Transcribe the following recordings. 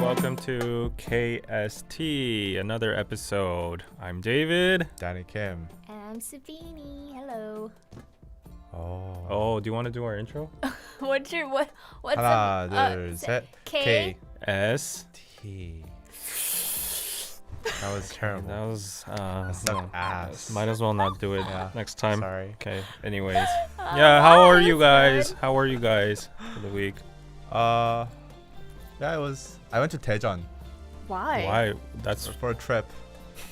welcome to KSTea, another episode. I'm David. Danny Kim. And I'm Sabini. Hello. Oh, do you want to do our intro? What's 하나, 둘, 셋. K. KST. That was terrible. That was sucked ass. Might as well not do it next time. Sorry. Okay. Anyways, yeah. How are you guys? good. How are you guys for the week? Yeah, I went to Daejeon Why? Why? That's for a trip.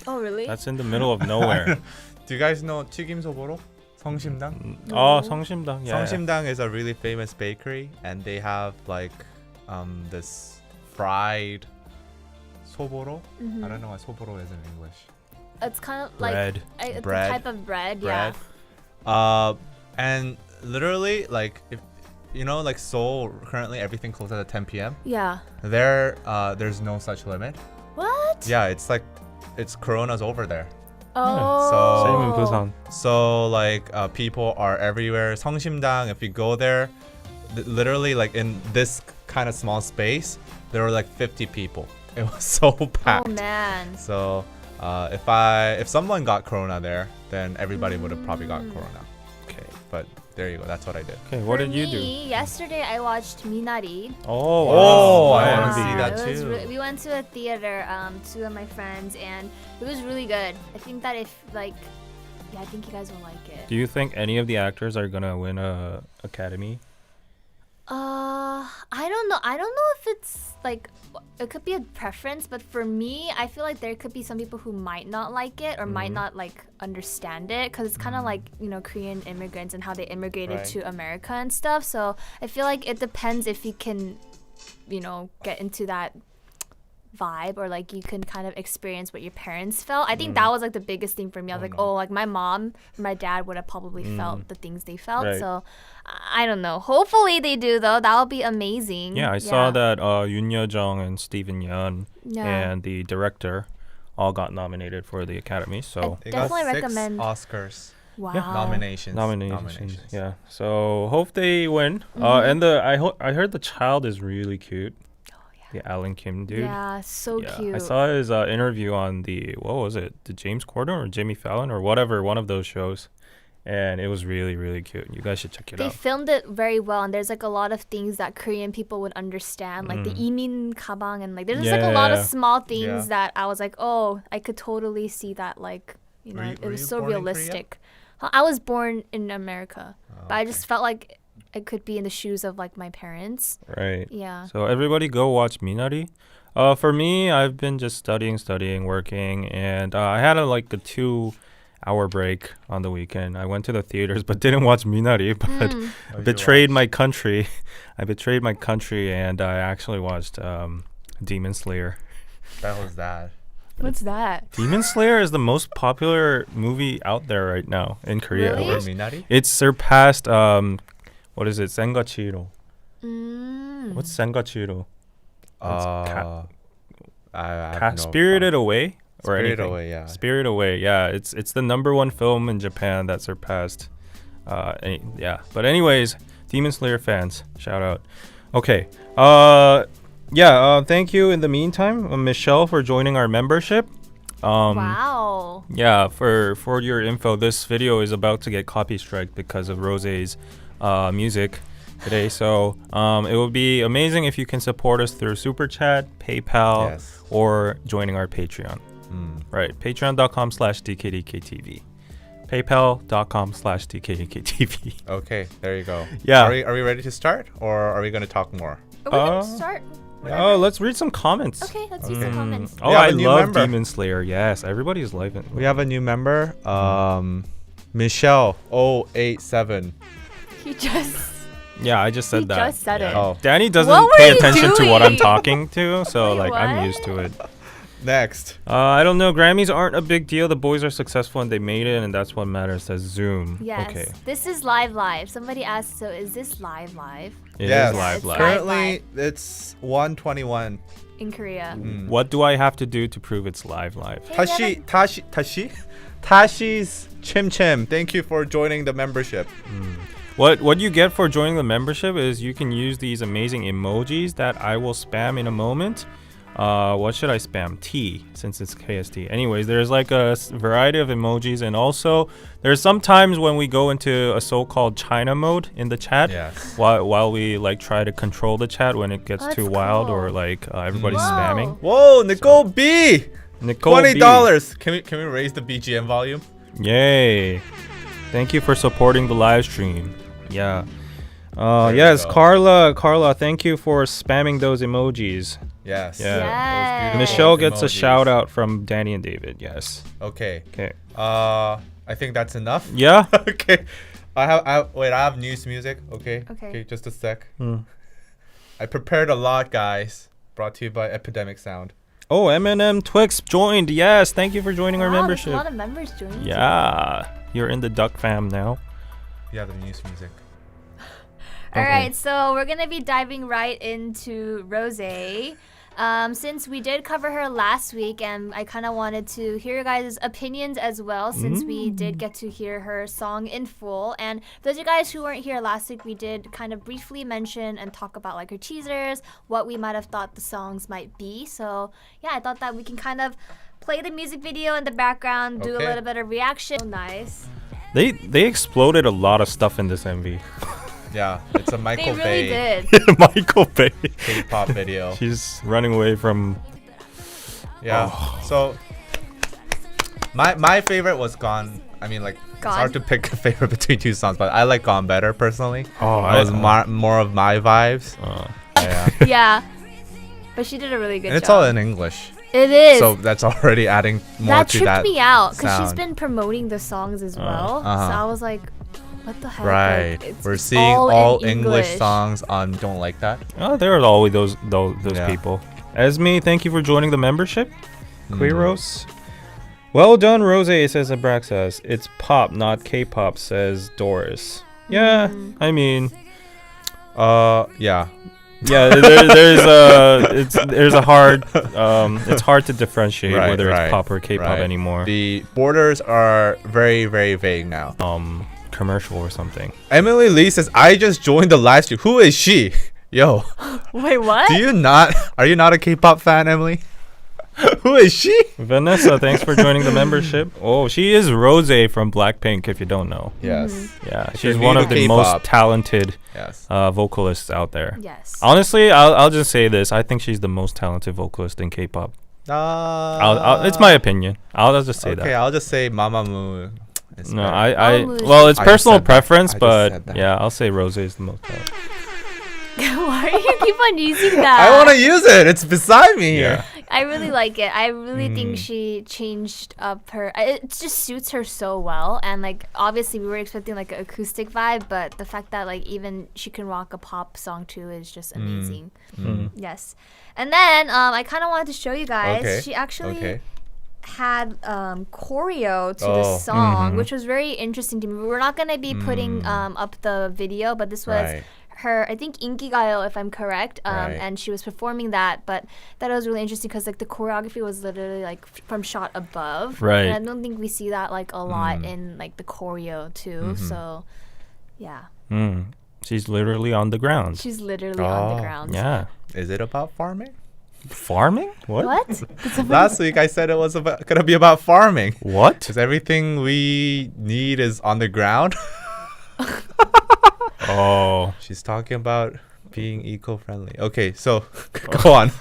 Oh, really? in the middle of nowhere. Do you guys know 튀김소보로? 성심당? Oh, 성심당. Yeah. 성심당 is a really famous bakery, and they have like this fried 소보로. I don't know what 소보로 is in English. It's kind of Bread. like it's Bread. a type of bread. Bread. And literally, like if you know, like Seoul, currently everything closes at 10 p.m. Yeah. There's no such limit. What? Yeah, it's Corona's over there. Oh. Same in Busan. So like people are everywhere. 성심당, if you go there, literally like in this kind of small space, there were like 50 people. It was so packed. Oh man. So if someone got Corona there, then everybody would have probably got Corona. Okay. But there you go. That's what I did. Okay. What For did you do? me, yesterday I watched Minari. Oh, Oh, wow. I Yeah, wanna see that it was too. we went to a theater, two of my friends, and it was really good. I think that I think you guys will like it. Do you think any of the actors are gonna win a Academy? I don't know. I don't know if it's like it could be a preference, but for me, I feel like there could be some people who might not like it or might not like understand it because it's kind of like, you know, Korean immigrants and how they immigrated Right. to America and stuff. So I feel like it depends if you can, you know, get into that vibe or like you can kind of experience what your parents felt. I think that was like the biggest thing for me. I was like, no. oh, like my mom and my dad would have probably felt the things they felt. Right. So I don't know. Hopefully they do though. That would be amazing. Yeah, I saw that Yoon Ye-jung and Steven Yeun Yeah. and the director all got nominated for the Academy. So They Definitely got 6 recommend. Oscars Wow. nominations. nominations. Yeah. So hope they win. And I heard the child is really cute. The Alan Kim dude. Yeah, so cute. I saw his interview on what was it? The James Corden or Jimmy Fallon or whatever, one of those shows. And it was really, really cute. You guys should check it They out. filmed it very well, and there's like a lot of things that Korean people would understand, like the imin kabang, and like there's just like a lot of Yeah. small things Yeah. that I was like, oh, I could totally see that. Like, you know, Were you- it were was you so born in Korea? realistic. I was born in America, but I just felt like I could be in the shoes of like my parents. Right. Yeah. So everybody go watch Minari. For me, I've been just studying, working, and I had a 2-hour break on the weekend. I went to the theaters but didn't watch Minari, but Oh, you betrayed watched. my country. I betrayed my country and I actually watched Demon Slayer. That was that. What's that? Demon Slayer is the most popular movie out there right now in Korea. Really? Over Minari? It's surpassed what is it? Sengachiro. Mm. What's Sengachiro? I have no Spirited clue. Away or Spirited anything? Away, yeah. Spirited Away. Yeah, it's the number one film in Japan that surpassed. Yeah. But anyways, Demon Slayer fans, shout out. Okay. Thank you in the meantime, Michelle, for joining our membership. Wow. Yeah, for your info, this video is about to get copy strike because of Rose's music today. So it would be amazing if you can support us through Super Chat, PayPal, Yes. or joining our Patreon. Right, patreon.com/DKDKTV. PayPal.com/DKDKTV. Okay, there you go. Yeah. Are we ready to start, or are we going to talk more? Are we gonna start? Oh, let's read some comments. Okay, let's use the comments. Oh, We have I a new love member. Demon Slayer. Yes, everybody's loving. We have a new member, Michelle 087. He just Yeah, I just said he that. just said it. Oh, Danny doesn't What were pay you attention to what I'm doing? talking to, so Wait, like I'm what? used to it. next. I don't know. Grammys aren't a big deal. The boys are successful and they made it, and that's what matters. Says Zoom. Yes. Okay. This is live. Somebody asked, so is this live? It is Yes. live. It's Live. live. Currently, it's 121. In Korea. What do I have to do to prove it's live? Hey, Tashi's Chim Chim. Thank you for joining the membership. What you get for joining the membership is you can use these amazing emojis that I will spam in a moment. What should I spam? T, since it's KST. Anyways, there's like a variety of emojis, and also there's sometimes when we go into a so-called China mode in the chat, Yes. while we like try to control the chat when it gets Oh, too that's wild cool. or like everybody's Whoa. spamming. Whoa, Nicole B. Nicole B. $20. Can we raise the BGM volume? Yay! Thank you for supporting the live stream. Yeah. There we Yes, go. Carla, thank you for spamming those emojis. Yes. Yeah. Those Yes. beautiful Michelle gets a emojis. shout out from Danny and David. Yes. Okay. Okay. I think that's enough. Yeah. Okay. I have news music. Okay. Okay. Just a sec. Hmm. I prepared a lot, guys. Brought to you by Epidemic Sound. Oh, Eminem Twix joined. Yes, thank you for joining our Wow, membership. there's a lot of members joining. Yeah, you're in the Duck fam now. Yeah, the news music. All Okay. right, so we're gonna be diving right into Rose. Since we did cover her last week, and I kind of wanted to hear your guys' opinions as well, since we did get to hear her song in full. And those of you guys who weren't here last week, we did kind of briefly mention and talk about like her teasers, what we might have thought the songs might be. So yeah, I thought that we can kind of play the music video in the background, do a Okay. little bit of reaction. Oh, nice. They exploded a lot of stuff in this MV. Yeah, it's a They Michael really Bay did. Michael Bay. K-pop video. She's running away from. Yeah. So my favorite was Gone. I mean, like it's Gone? hard to pick a favorite between two songs, but I like Gone better personally. Oh, That was more of my vibes. Yeah. Yeah. But she did a really good And it's job. all in English, It is. so that's already adding more That to tripped that. me out because she's sound. been promoting the songs as well. So Uh-huh. I was like, what the heck? Right. Like, it's We're it's seeing all all in English songs on Don't Like That. Oh, there are always those Yeah. people. Esme, thank you for joining the membership. Mm. Queeros. Well done, Rose, says Abraxas. It's pop, not K-pop, says Doris. Yeah, I mean, Yeah. yeah, there's a hard, it's hard to differentiate Right, whether right, it's pop or K-pop right. anymore. The borders are very, very vague now. Commercial or something. Emily Lee says, I just joined the live stream. Who is she? Yo, Wait, what? are you not a K-pop fan, Emily? Who is she? Vanessa, thanks for joining the membership. Oh, she is Rose from Blackpink, if you don't know. Yes. Yeah, If she's you're one new of to the K-pop. most talented Yes. vocalists out there. Yes. Honestly, I'll just say this. I think she's the most talented vocalist in K-pop. It's my opinion. I'll just say Okay, that. I'll just say Mamamoo. is No, better. Mamamoo is well, it's I just personal said that. preference, I just but said that. yeah, I'll say Rose is the most talented. Why do you keep on using that? I want to use it. It's beside me here. I really like it. I really Mm. think she changed up her. It just suits her so well. And like, obviously, we were expecting like an acoustic vibe, but the fact that like even she can rock a pop song too is just amazing. Mm. Yes. And then I kind of wanted to show you guys. Okay. She actually Okay. had choreo to Oh. the song, which was very interesting to me. We're not gonna be putting up the video, but this was Right. her, I think Inkigayo, if I'm correct, Right. and she was performing that. But that was really interesting because like the choreography was literally like from shot above, Right. And I don't think we see that like a lot in like the choreo too. So yeah, She's literally on the ground. she's literally on Oh. the ground. Yeah. Is it about farming? Farming? What? What? Last week I said it was gonna be about farming. What? Because everything we need is on the ground. Oh. She's talking about being eco-friendly. Okay, so go on.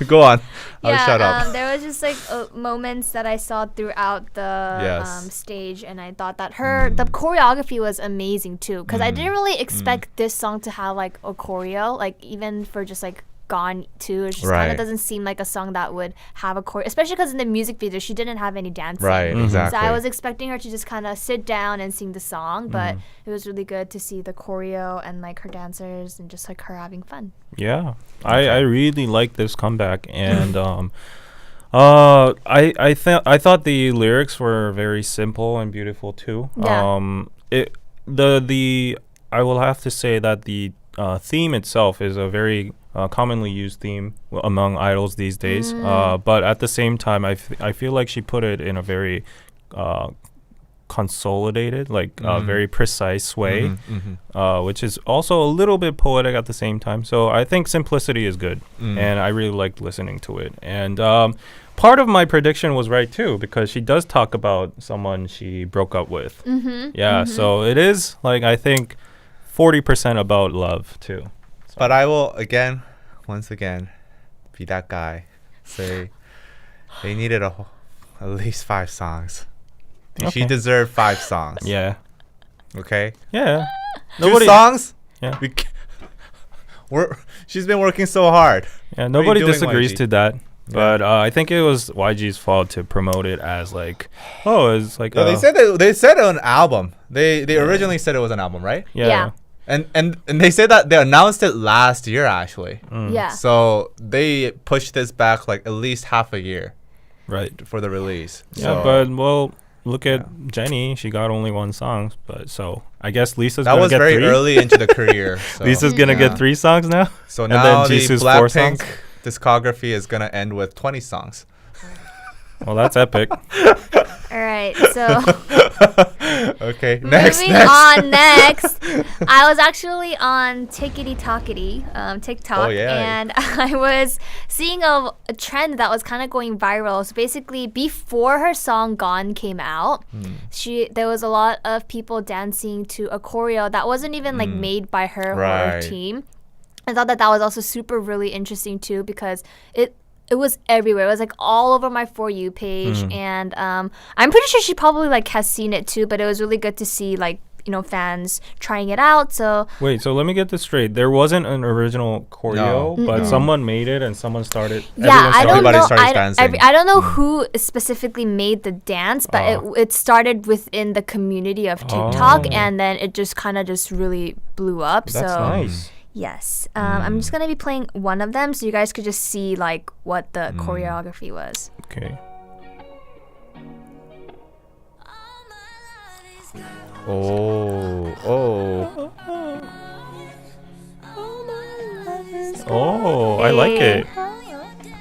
I'll shut up. There was just like moments that I saw throughout the Yes. stage, and I thought that the choreography was amazing too. Because I didn't really expect this song to have like a choreo, like even for just like Gone too. It just kind Right. of doesn't seem like a song that would have a choreo, especially because in the music video she didn't have any dancing. Right, exactly. So I was expecting her to just kind of sit down and sing the song, but it was really good to see the choreo and like her dancers and just like her having fun. Yeah. I really like this comeback, and I thought the lyrics were very simple and beautiful too. Yeah. I will have to say that the theme itself is a very commonly used theme among idols these days. But at the same time, I feel like she put it in a very consolidated, like very precise way, which is also a little bit poetic at the same time. So I think simplicity is good, and I really liked listening to it. And part of my prediction was right too, because she does talk about someone she broke up with. So it is like, I think 40% about love too. So. But I will once again be that guy, say they needed at least 5 songs. She deserved 5 songs. Yeah. Okay. Yeah. 2 songs. Yeah. She's been working so hard. Yeah. Nobody doing, disagrees YG? to that. But I think it was YG's fault to promote it as like, it's like. No, they said an album. They originally said it was an album, right? Yeah. And they said that they announced it last year actually. Yeah. So they pushed this back like at least half a year. Right. For the release. Yeah, but look at Jennie. She got only 1 song, but so I guess Lisa's that gonna was get very 3. early into the career. So. Lisa's gonna get 3 songs now. So and now then the Jisoo's 4 songs. Blackpink discography is gonna end with 20 songs. Well, that's epic. All right, so Okay, moving on. Next, I was actually on TikTok, Oh, yeah. and I was seeing a trend that was kind of going viral. So basically, before her song "Gone" came out, there was a lot of people dancing to a choreo that wasn't even like made by her or her Right. team. I thought that was also really interesting too, because it was everywhere. It was like all over my For You page, and I'm pretty sure she probably like has seen it too. But it was really good to see like fans trying it out. So wait, so let me get this straight. There wasn't an original choreo, but someone made it and someone started. yeah, I don't Everybody know. starts dancing. I don't know who specifically made the dance, but it started within the community of TikTok, and then it just kind of just really blew up. That's so nice. yes, I'm just gonna be playing one of them, so you guys could just see like what the choreography was. Okay. Oh, I like it.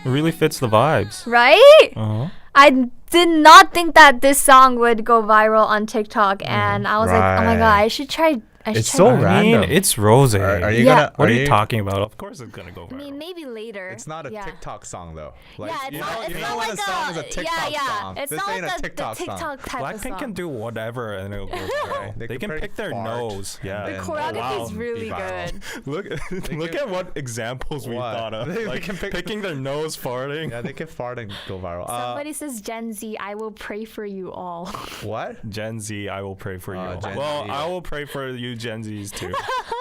It really fits the vibes. Right? Uh-huh. I did not think that this song would go viral on TikTok, and I was like, oh my god, I should try. It's so I mean, random. it's Rose. Are you Yeah. gonna? What are you talking about? Of course it's gonna go I mean, viral. maybe later. It's not a yeah. TikTok song though. Like, Yeah, it's you not. know, It's you not know when like a song is a TikTok song. It's This not ain't like a TikTok the song. TikTok type of Blackpink song. can do whatever and it'll go viral. They They can can pick their fart nose. Yeah. The and- choreography is wow, really be viral. good. Look can- at what examples we What? thought of. They Like can pick- picking their nose, farting. Yeah, they can fart and go viral. Somebody says Gen Z, I will pray for you all. What? Gen Z, I will pray for you. Gen Well, Z. I will pray for you, Gen Zs too.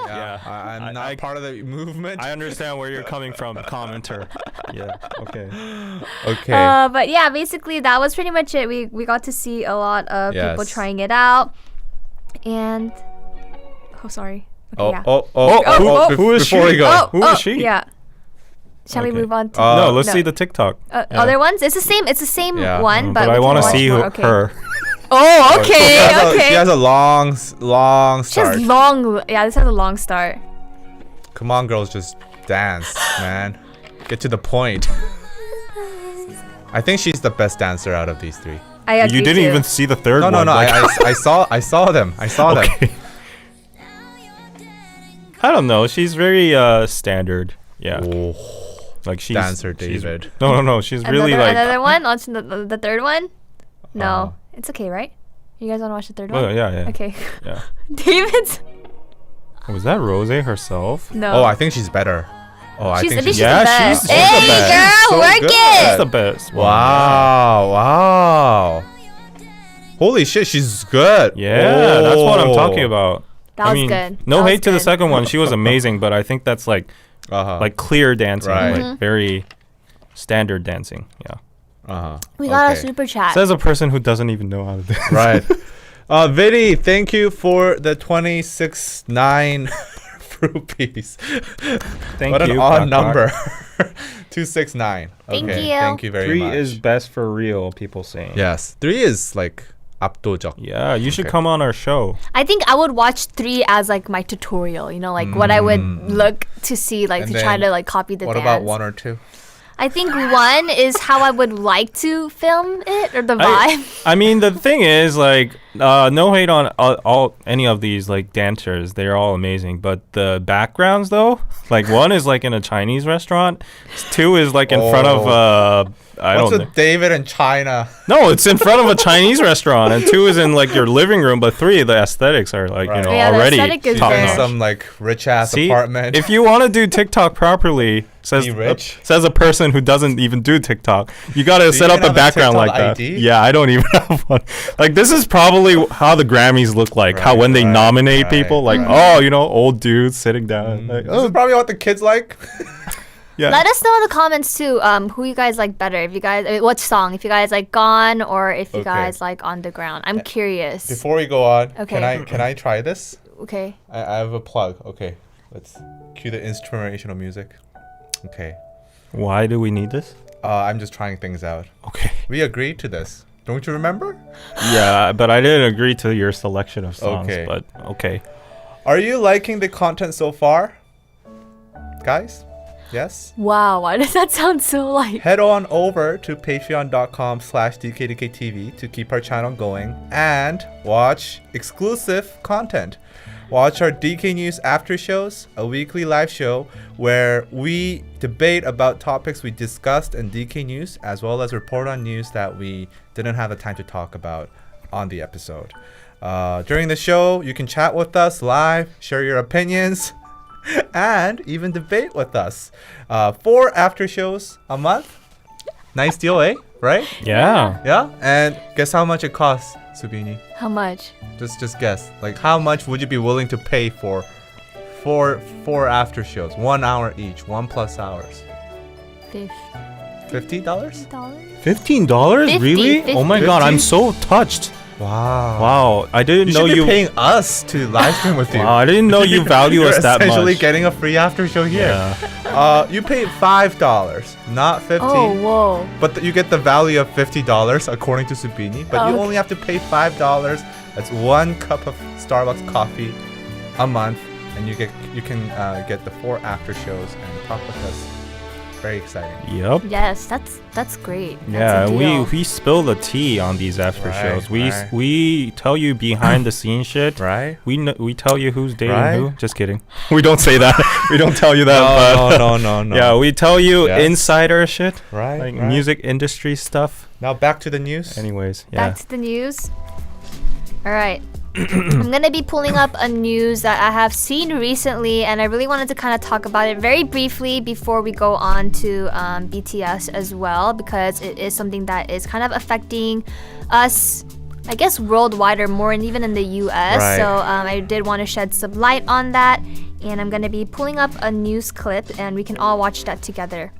Yeah. I'm not part of the movement. I understand where you're coming from, commenter. Yeah. Okay. Okay. But yeah, basically that was pretty much it. We got to see a lot of people Yes. trying it out, and sorry. Okay, Who is Before she? we go. Who is she? Yeah. Shall we Okay. move on to No, let's no. see the TikTok. other ones? It's the same. It's the same Yeah. one, But we I can want to watch see more. Okay. her. Oh, okay, okay. She has a long She has start. long. Yeah, this has a long start. Come on, girls, just dance, man. Get to the point. I think she's the best dancer out of these 3. I agree You didn't too. even see the third No, one. no. like- I saw them. I saw them. Okay. I don't know. She's very standard. Yeah. Oh, Like she's Dancer she's- David. No. She's really like. another one. On to the third one. No, it's okay, right? You guys want to watch the third one? Oh yeah. Okay. Yeah. David's Was that Rose herself? no. Oh, I think she's better. Oh, I she's, think I think she's she's Yeah, the best. she's the Hey, best. girl, So work good. She's it. the best. one, Wow. Holy shit, she's good. Yeah, that's what I'm talking Oh. about. That was good. No That was hate to the good. second one. She was amazing, but I think that's like clear dancing, Right. like very standard dancing. Yeah. We got a Okay. super chat. Says a person who doesn't even know how to dance. Right. Vidi, thank you for the 26.9 rupees. Thank What you. an odd Cock number. 269. Thank okay. you. Thank you very 3 much. is best for real, people saying. Yes. 3 is like 압도적. Yeah, you should Okay. come on our show. I think I would watch 3 as like my tutorial. You know, like what I would look to see, like And to try then to like copy the What dance. about 1 or 2? I think 1 is how I would like to film it or the vibe. I mean, the thing is, like, no hate on all any of these like dancers. They're all amazing. But the backgrounds though, like one is like in a Chinese restaurant. Two is like in front of I What's don't know. with David in China? No, it's in front of a Chinese restaurant, and two is in like your living room. But three, the aesthetics are like Right. you know Yeah, the already aesthetic is She's top there. in notch. some like rich ass See, apartment. if you want to do TikTok properly, says Be rich? says a person who doesn't even do TikTok, you gotta Do set you up even a have a background like TikTok that. ID? Yeah, I don't even have one. Like this is probably how the Grammys look like. How Right, when they right, nominate right, people, like right. oh, you know, old dudes sitting down. Like, This is probably what the kids like. yeah. Let us know in the comments too. Who you guys like better? If you guys, what song? If you guys like Gone or if you Okay. guys like On the Ground. I'm curious. Before we go on, Okay. can I try this? Okay. I have a plug. Okay, let's cue the inspirational music. Okay, Why do we need this? I'm just trying things out. Okay. We agreed to this. Don't you remember? Yeah, but I didn't agree to your selection of songs. Okay. But okay. Are you liking the content so far, guys? Yes. Wow. Why does that sound so like? Head on over to patreon.com/DKDKTV to keep our channel going and watch exclusive content. Watch our DK News after shows, a weekly live show where we debate about topics we discussed in DK News, as well as report on news that we didn't have the time to talk about on the episode. During the show, you can chat with us live, share your opinions, and even debate with us. 4 after shows a month. Nice deal, eh? Right? Yeah. Yeah. And guess how much it costs, Subini? How much? Just guess. Like, how much would you be willing to pay for 4 after shows? 1 hour each, 1+ hours. $50. $50? $15? 50, Really? Oh my 50? god, I'm so touched. Wow. Wow, I didn't You know should be you. paying us to live stream with you. Wow, I didn't know you value You're us that essentially much. getting a free after show here. Yeah. You paid $5, not 50. Oh, whoa. But you get the value of $50 according to Subini. But you Okay. only have to pay $5. That's 1 cup of Starbucks coffee a month, and you can get the 4 after shows and talk with us. Very exciting. Yep. Yes, that's great. Yeah, That's a deal. we spill the tea on these after Right, shows. We right. we tell you behind the scenes shit. Right? We tell you who's dating Right? who. Just kidding. We don't say that. We don't tell you that. but no. Yeah, we tell you Yes. insider shit, Right. like right. music industry stuff. Now back to the news. Anyways, yeah. Back to the news. All right. I'm gonna be pulling up a news that I have seen recently, and I really wanted to kind of talk about it very briefly before we go on to BTS as well, because it is something that is kind of affecting us, I guess, worldwide or more, and even in the US. Right. So I did want to shed some light on that, and I'm gonna be pulling up a news clip, and we can all watch that together.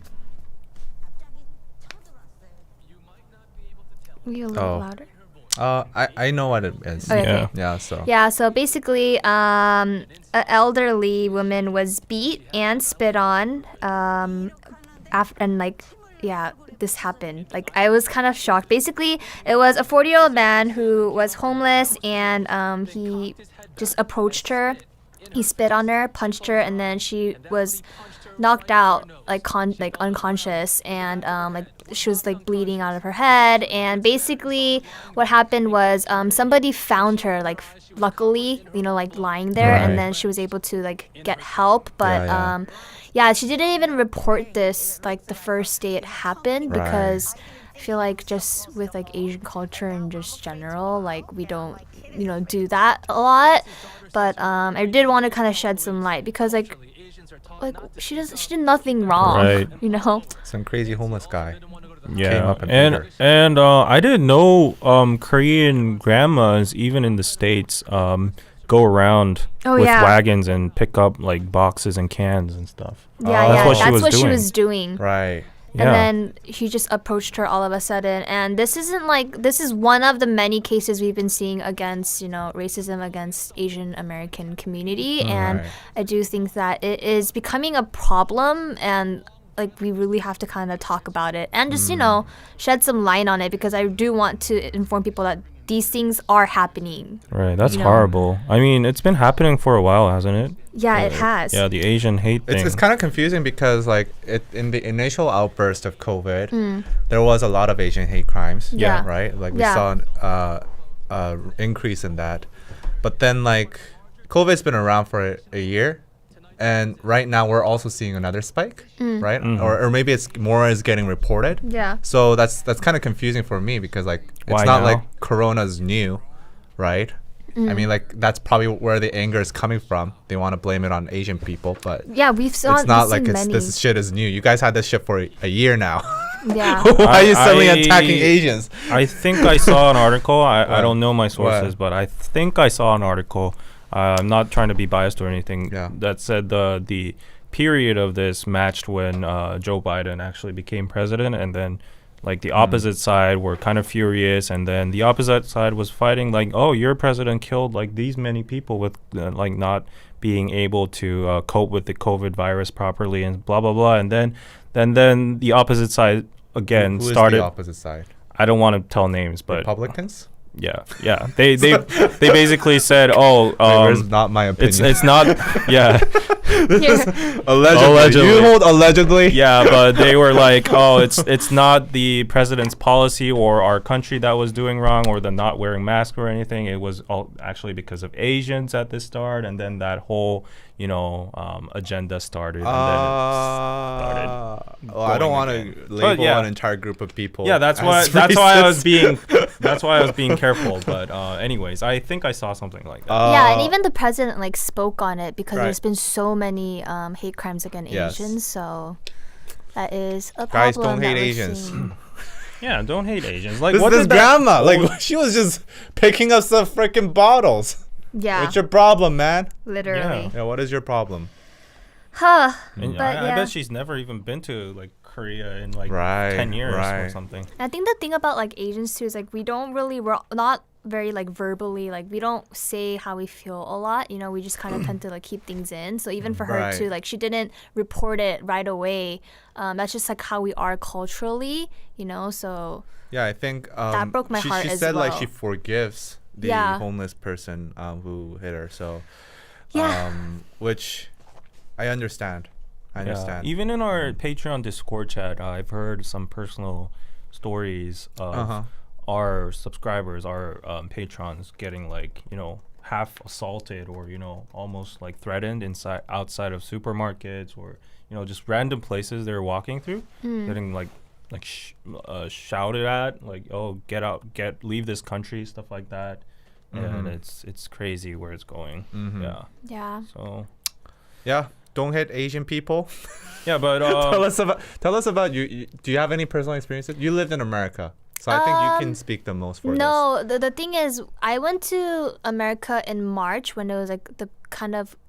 Are you a little Oh. louder? I know what it is. Okay. Yeah. Yeah. So. Yeah, so basically, an elderly woman was beat and spit on, and like, yeah, this happened. Like, I was kind of shocked. Basically, it was a 40-year-old man who was homeless, and he just approached her. He spit on her, punched her, and then she was knocked out, like unconscious, and like she was like bleeding out of her head. And basically what happened was somebody found her, like luckily, you know, like lying there, Right. and then she was able to like get help. But Yeah. yeah, she didn't even report this like the first day it happened, Right. because I feel like just with like Asian culture and just general, like we don't, you know, do that a lot. But I did want to kind of shed some light, because like she did nothing wrong, Right. you know. Some crazy homeless guy. Yeah, up and beat her. and I didn't know Korean grandmas, even in the States, go around Oh, with yeah. wagons and pick up like boxes and cans and stuff. Yeah, Oh. yeah, That's what she that's was what she doing. was doing. Right. Yeah. And then he just approached her all of a sudden. And this is one of the many cases we've been seeing against, you know, racism against Asian American community. And Right. I do think that it is becoming a problem, and like we really have to kind of talk about it and just, you know, shed some light on it, because I do want to inform people that these things are happening. Right, that's you know. horrible. I mean, it's been happening for a while, hasn't it? Yeah, it has. Yeah, the Asian hate thing. It's kind of confusing because like in the initial outburst of COVID, there was a lot of Asian hate crimes. Yeah. Right. Like we Yeah. saw increase in that. But then like COVID's been around for a year, and right now we're also seeing another spike, right? Or maybe it's more is getting reported. Yeah. So that's kind of confusing for me because like it's Why not now? like Corona's new, right? I mean, like that's probably where the anger is coming from. They want to blame it on Asian people, but Yeah, it's not like many. this shit is new. You guys had this shit for a year now. Yeah. Why are you suddenly I- attacking Asians? I think I saw an article. I What? don't know my sources, What? but I think I saw an article. I'm not trying to be biased or anything. Yeah. That said the period of this matched when Joe Biden actually became president, and then like the opposite side were kind of furious, and then the opposite side was fighting like, oh, your president killed like these many people with like not being able to cope with the COVID virus properly and blah blah blah, and then the opposite side again Who is started. the opposite side? I don't want to tell names, but Republicans? yeah. They basically said, oh, It's not my opinion. it's not, yeah, allegedly. You hold allegedly. yeah, but they were like, oh, it's not the president's policy or our country that was doing wrong or the not wearing masks or anything. It was all actually because of Asians at the start, and then that whole agenda started, and then it started. Well, I don't going want again. to But label yeah. an entire group of people. Yeah, that's why as I was racist. that's why I was being careful. But anyways, I think I saw something like that. Yeah, and even the president like spoke on it because Right. there's been so many hate crimes against Yes. Asians, so that is a Guys, problem. don't hate that we're Asians. seeing. Yeah, don't hate Asians. Like This what this did that- grandma, like she was just picking up some freaking bottles. Yeah, What's your problem, man? literally. Yeah, what is your problem? Huh. And But I yeah. bet she's never even been to like Korea in like Right, 10 years or right. something. I think the thing about like Asians too is like we're not very like verbally, like we don't say how we feel a lot, we just kind of tend to like keep things in. So even for her Right. too, like she didn't report it right away. That's just like how we are culturally, so Yeah, I think That broke my heart she as said like well. she forgives the Yeah. homeless person who hit her. So Yeah. which I understand. I Yeah. understand. Even in our Patreon Discord chat, I've heard some personal stories of Uh-huh. our subscribers, our patrons getting like, half assaulted or, almost like threatened outside of supermarkets or, just random places they're walking through, getting like shouted at, like, oh, get out, leave this country, stuff like that. And it's crazy where it's going. Yeah. yeah. So Yeah, don't hit Asian people. yeah, but Tell us about you. Do you have any personal experiences? You lived in America, so I think you can speak the most for this. No, the thing is, I went to America in March when it was like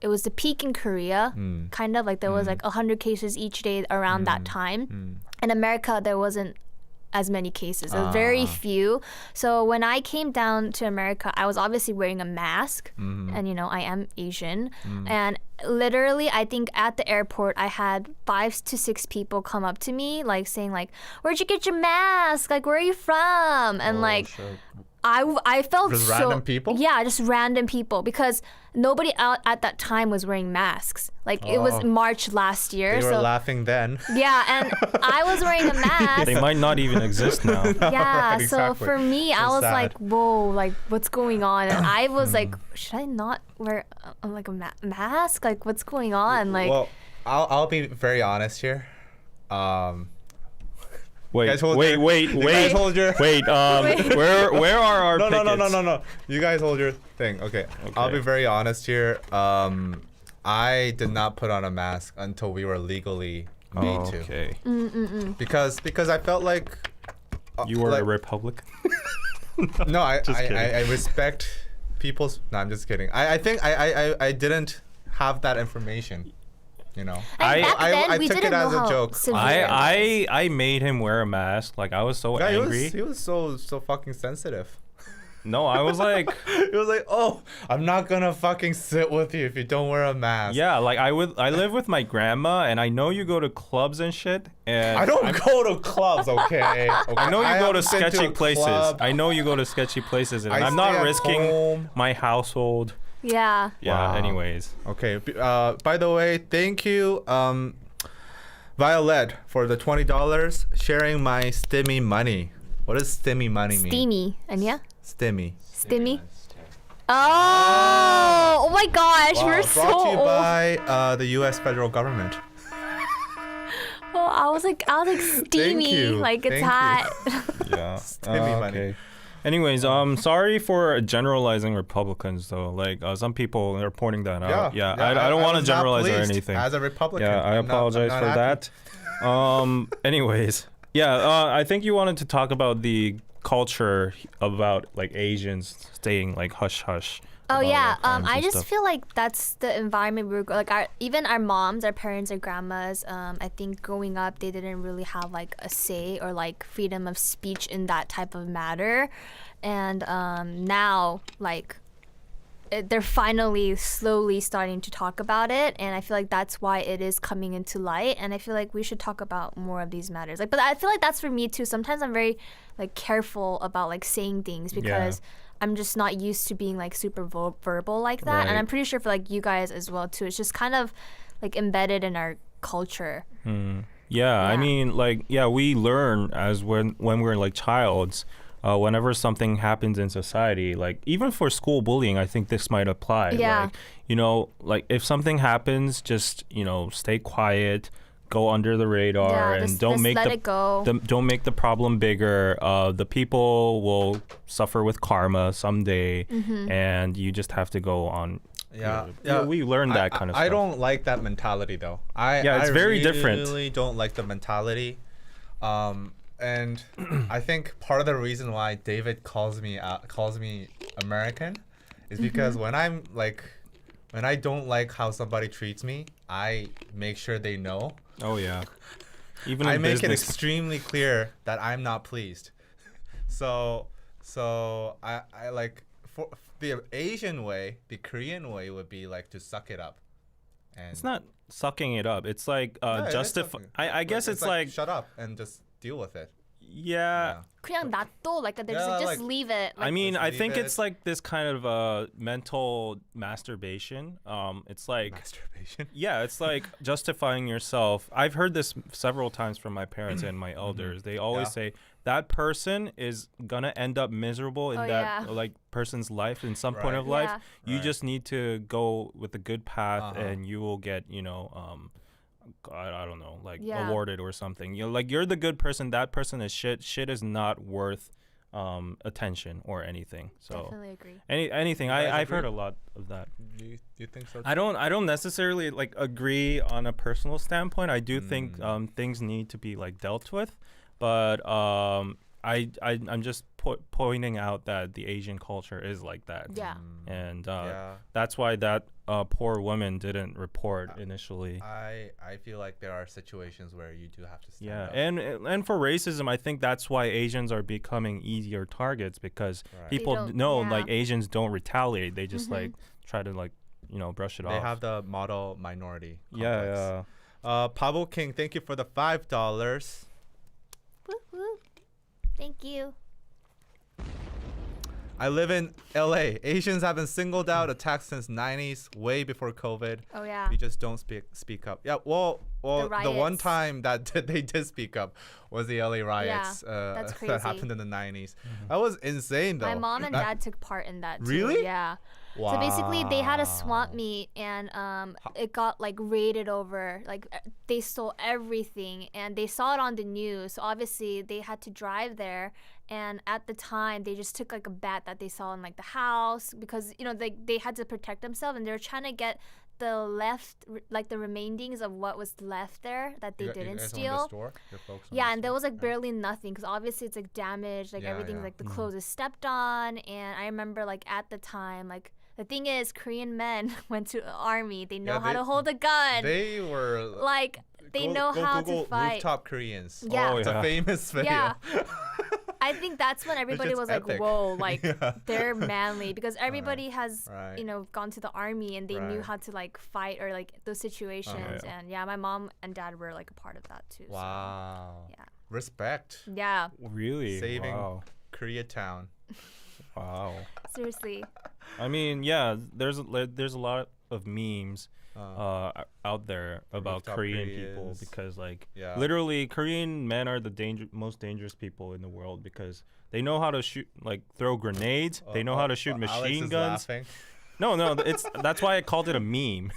it was the peak in Korea. Kind of like there was like 100 cases each day around that time. In America, there wasn't as many cases. There was very few. So when I came down to America, I was obviously wearing a mask, and I am Asian, and literally, I think at the airport, I had 5 to 6 people come up to me, like saying, like, "Where'd you get your mask? Like, where are you from?" And like, I felt Just so random people? Yeah, just random people because nobody out at that time was wearing masks. Like it was March last year. They were so laughing then. yeah, and I was wearing a mask. they might not even exist now. Yeah, Right, so exactly. for me, I So was sad. like, whoa, like what's going on? And I was like, should I not wear like a mask? Like what's going on? Like Well, I'll be very honest here. Wait, guys hold wait, your- wait, you wait, guys hold your- wait. Where are our No, pickets? no. You guys hold your thing. Okay. I'll be Okay. very honest here. I did not put on a mask until we were legally made to. Okay. Because I felt like You were like, a Republican. no, I kidding. I respect people's. No, I'm just kidding. I think I didn't have that information. and back I then we took didn't it know as a how joke. severe it was. I made him wear a mask. Like I was so Yeah, angry. he was so fucking sensitive. No, I was like, It was like, oh, I'm not gonna fucking sit with you if you don't wear a mask. yeah, like I live with my grandma, and I know you go to clubs and shit. And I don't go to clubs, okay? I know you go to haven't been sketchy a places. club. I know you go to sketchy places, and I I'm stay not at risking home. my household. Yeah. Yeah. Wow. Anyways. Okay. By the way, thank you, Violet, for the $20 sharing my stimmy money. What does stimmy money mean? Steamy. And yeah. Stimmy. Stimmy. Oh my gosh, Wow, we're brought so to you old. by the U.S. federal government. Oh, I was like steamy, you. like it's Thank you. hot. Yeah. Stimmy money. Anyways, sorry for generalizing Republicans though. Like some people are pointing that out. Yeah, I don't want to was not generalize or pleased anything. As a Republican. Yeah, I I'm not apologize for happy. that. Anyways, yeah, I think you wanted to talk about the culture about like Asians staying like hush hush. Oh about, yeah, like, crimes I and just stuff. feel like that's the environment we were like even our moms, our parents, our grandmas. I think growing up they didn't really have like a say or like freedom of speech in that type of matter, and now like they're finally slowly starting to talk about it, and I feel like that's why it is coming into light, and I feel like we should talk about more of these matters. Like, but I feel like that's for me too. Sometimes I'm very like careful about like saying things because I'm just not used to being like super verbal like that, Right. and I'm pretty sure for like you guys as well too. It's just kind of like embedded in our culture. Yeah, I Yeah. mean, like, yeah, we learn as when we're like childs. Whenever something happens in society, like even for school bullying, I think this might apply. Yeah. Like, you know, like if something happens, just stay quiet, go under the radar, Yeah, and just don't make let it go. don't make the problem bigger. The people will suffer with karma someday, Mm-hmm. and you just have to go on. Yeah, we learned that kind of I stuff. don't like that mentality though. It's very different. I really don't like the mentality. And I think part of the reason why David calls me American is because when I don't like how somebody treats me, I make sure they know. Oh yeah, even I in make it business. extremely clear that I'm not pleased. So I like for the Asian way, the Korean way would be like to suck it up. And It's not sucking it up. It's like Yeah, it is justify. sucking. I guess it's like shut up and just deal with it. yeah. 그냥 놔둬, like they're Yeah, just like- leave it. I Like, mean, Just I leave think it. it's like this kind of mental masturbation. It's like Masturbation. yeah, it's like justifying yourself. I've heard this several times from my parents and my elders. They always Yeah. say that person is gonna end up miserable in Oh, that yeah. like person's life in some point Right. of life. Yeah. You Right. just need to go with a good path, Uh-huh. and you will get I don't know, like Yeah. awarded or something. You're the good person. That person is shit. Shit is not worth attention or anything. So definitely agree. anything. You guys I've heard a agree? lot of that. Do you think so? I don't necessarily like agree on a personal standpoint. I do think Mm. things need to be like dealt with, but I'm just pointing out that the Asian culture is like that. Yeah. And Yeah. that's why that poor woman didn't report initially. I feel like there are situations where you do have to stand Yeah, up. and for racism, I think that's why Asians are becoming easier targets because Right. people They don't- know yeah. like Asians don't retaliate. They just like try to like brush it They off. have the model minority. yeah. Complex. Pablo King, thank you for the $5. Woo woo. Thank you. I live in LA. Asians have been singled out, attacked since 90s, way before COVID. Oh yeah. We just don't speak up. Yeah, well, the one riots. time that they did speak up was the LA riots that's that crazy. happened in the 90s. That was insane, though. My mom and That- dad took part in that too. Really? Yeah. So basically, they had a swamp Wow. meet, and it got like raided over. Like they stole everything, and they saw it on the news. So obviously, they had to drive there. And at the time, they just took like a bat that they saw in like the house because they had to protect themselves, and they were trying to get the like the remainings of what was left there that they You didn't guys own the steal. store? Your folks own Yeah, the and there store? was like Yeah. barely nothing because obviously it's like damaged, like Yeah, everything's yeah. like the clothes is stepped on. And I remember like at the time, like the thing is, Korean men went to army. They know Yeah, how they- to hold a gun. They were like they know go how Google to fight. Rooftop Koreans. Yeah. Oh, It's yeah. a famous video. Yeah. I think that's when everybody just was epic. like, "Whoa, like Yeah. they're manly," because everybody has, Right. gone to the army and they knew Right. how to like fight or like those situations. Yeah. And yeah, my mom and dad were like a part of that too. Wow. Yeah. Respect. So, yeah. Really? Saving Wow. Koreatown. Wow. Seriously. I mean, yeah, there's a lot of memes out there about rooftop Korean Koreans. people because like Yeah. literally Korean men are the most dangerous people in the world because they know how to shoot like throw grenades. They know how to shoot Alex machine is guns. laughing. No, that's why I called it a meme.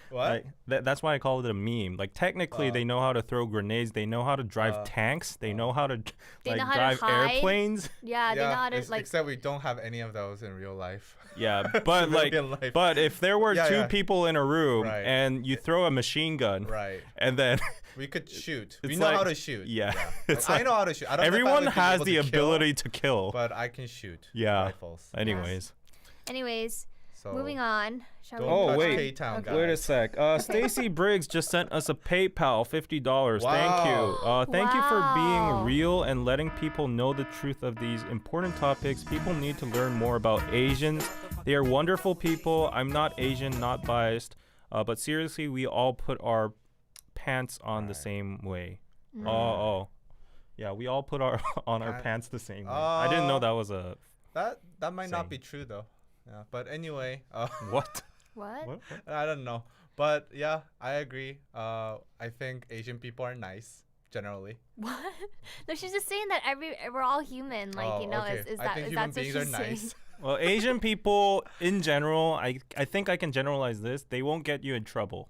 What? That's why I called it a meme. Like technically, they know how to throw grenades. They know how to drive tanks. They know how to They know how to drive hide. airplanes. Yeah, they know how to like. except we don't have any of those in real life. Yeah, but like, Civilian life. but if there were Yeah, two yeah. people in a room Right. and you throw a machine gun, Right. and then We could shoot. It's We know like- how to shoot. yeah. Like, It's I like know how to shoot. I don't know if I everyone would be has able the to kill, ability to kill. but I can shoot. Yeah. Rifles. Anyways. Anyways, So moving on. Shall Don't we? Oh, touch wait. K-Town, Okay. guys. Wait a sec. Stacy Briggs just sent us a PayPal $50. Thank you. Thank you for Wow. being real and letting people know the truth of these important topics. People need to learn more about Asians. They are wonderful people. I'm not Asian, not biased. But seriously, we all put our pants on the same way. Oh. Yeah, we all put our our pants the same way. I didn't know that was a That might not Same. be true though. Yeah. But anyway, what? What? I don't know. But yeah, I agree. I think Asian people are nice generally. What? No, she's just saying that we're all human. Like, you know, okay. is I that think is human that what beings she's are saying? nice. Well, Asian people in general, I think I can generalize this. They won't get you in trouble.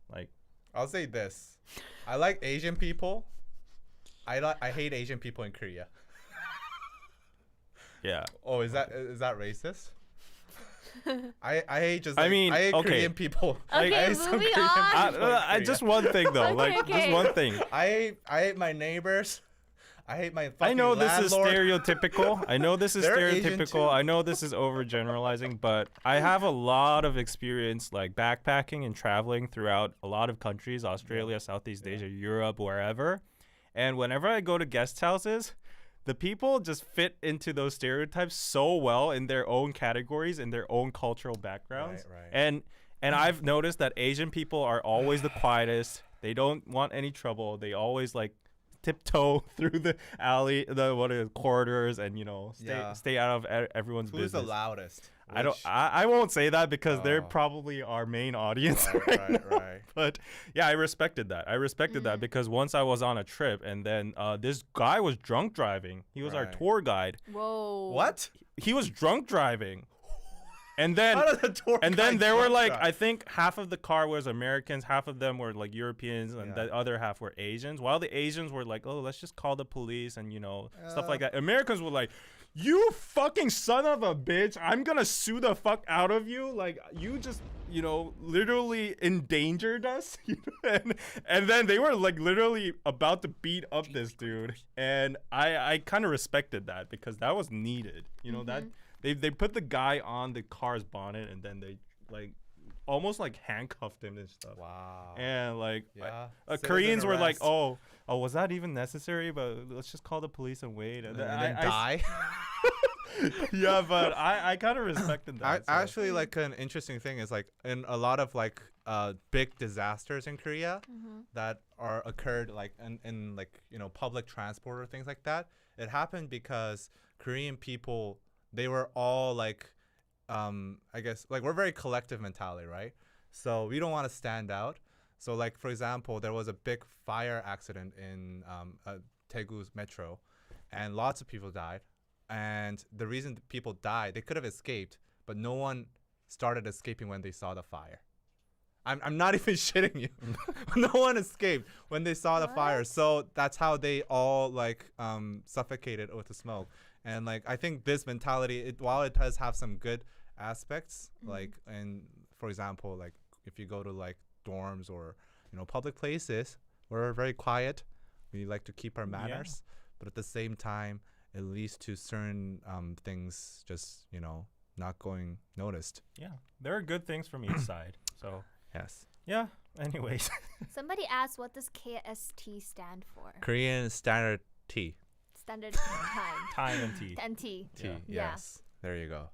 Like, I'll say this. I like Asian people. I hate Asian people in Korea. yeah. Oh, is that racist? I hate just. I Like, mean, I hate okay. Korean people. Okay, I hate some moving Korean on. people in Korea. Just one thing though. Okay, Like, just okay. one thing. I hate my neighbors. I hate my fucking I know this is landlord. stereotypical. I know this is They're Asian stereotypical. too. I know this is overgeneralizing, but I have a lot of experience like backpacking and traveling throughout a lot of countries, Australia, Southeast Asia, Europe, wherever. And whenever I go to guest houses, the people just fit into those stereotypes so well in their own categories, in their own cultural backgrounds. Right. And I've noticed that Asian people are always the quietest. They don't want any trouble. They always like tiptoe through the alley, the corridors, and stay out of everyone's Who's the business. loudest? I won't say that because they're probably our main audience right now. Right. But yeah, I respected that. I respected that because once I was on a trip and then this guy was drunk driving. He was our Right. tour guide. Whoa. What? He was drunk driving. And then How does the tour and then guide there were drunk like drive? I think half of the car was Americans, half of them were like Europeans, and Yeah. the other half were Asians. While the Asians were like, "Oh, let's just call the police," and stuff like that. Americans were like, "You fucking son of a bitch! I'm gonna sue the fuck out of you! Like you just literally endangered us." And then they were like literally about to beat up this dude, and I kind of respected that because that was needed. That. They put the guy on the car's bonnet and then they like almost like handcuffed him and stuff. Wow. And like Yeah. Koreans Citizen were like, arrest. oh, was that even necessary? But let's just call the police and wait. And then die. Yeah, but I kind of respected that. so. Actually, like an interesting thing is like in a lot of like big disasters in Korea that are occurred like in like public transport or things like that. It happened because Korean people, they were all like I guess like we're very collective mentality, right? So we don't want to stand out. So like for example, there was a big fire accident in Daegu's metro, and lots of people died. And the reason that people died, they could have escaped, but no one started escaping when they saw the fire. I'm not even shitting you. No one escaped when they saw the fire. So that's how they all like suffocated with the smoke. And like I think this mentality, while it does have some good aspects, like and for example, like if you go to like dorms or public places, we're very quiet. We like to keep our manners, but at the same time, it leads to certain things just not going noticed. Yeah, there are good things from each side. So Yes. yeah. Anyways, Somebody asked, what does KST stand for? Korean Standard Tea. Standard time. time and tea. And T. Yeah. Yes. There you go.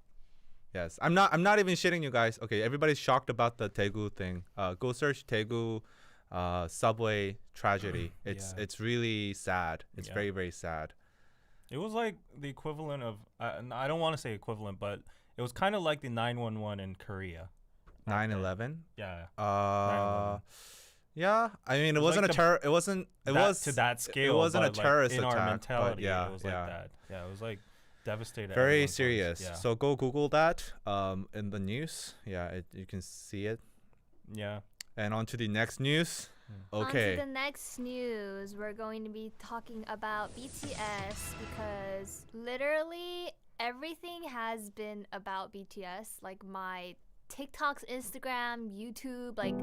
Yes. I'm not even shitting you guys. Okay, everybody's shocked about the Daegu thing. Go search Daegu subway tragedy. It's really sad. It's Yeah. very, very sad. It was like the equivalent of I don't want to say equivalent, but it was kind of like the 911 in Korea. 9/11. Yeah. Yeah. I mean, it was wasn't like a terror. It wasn't. It that, was to that scale. It wasn't a but, terrorist in attack. our mentality, but yeah, it was yeah. like that. Yeah, it was like devastated. Very everyone's serious. lives. Yeah. So go Google that in the news. Yeah, you can see it. yeah. And on to the next news. Okay. On to the next news, we're going to be talking about BTS because literally everything has been about BTS. Like my TikToks, Instagram, YouTube, like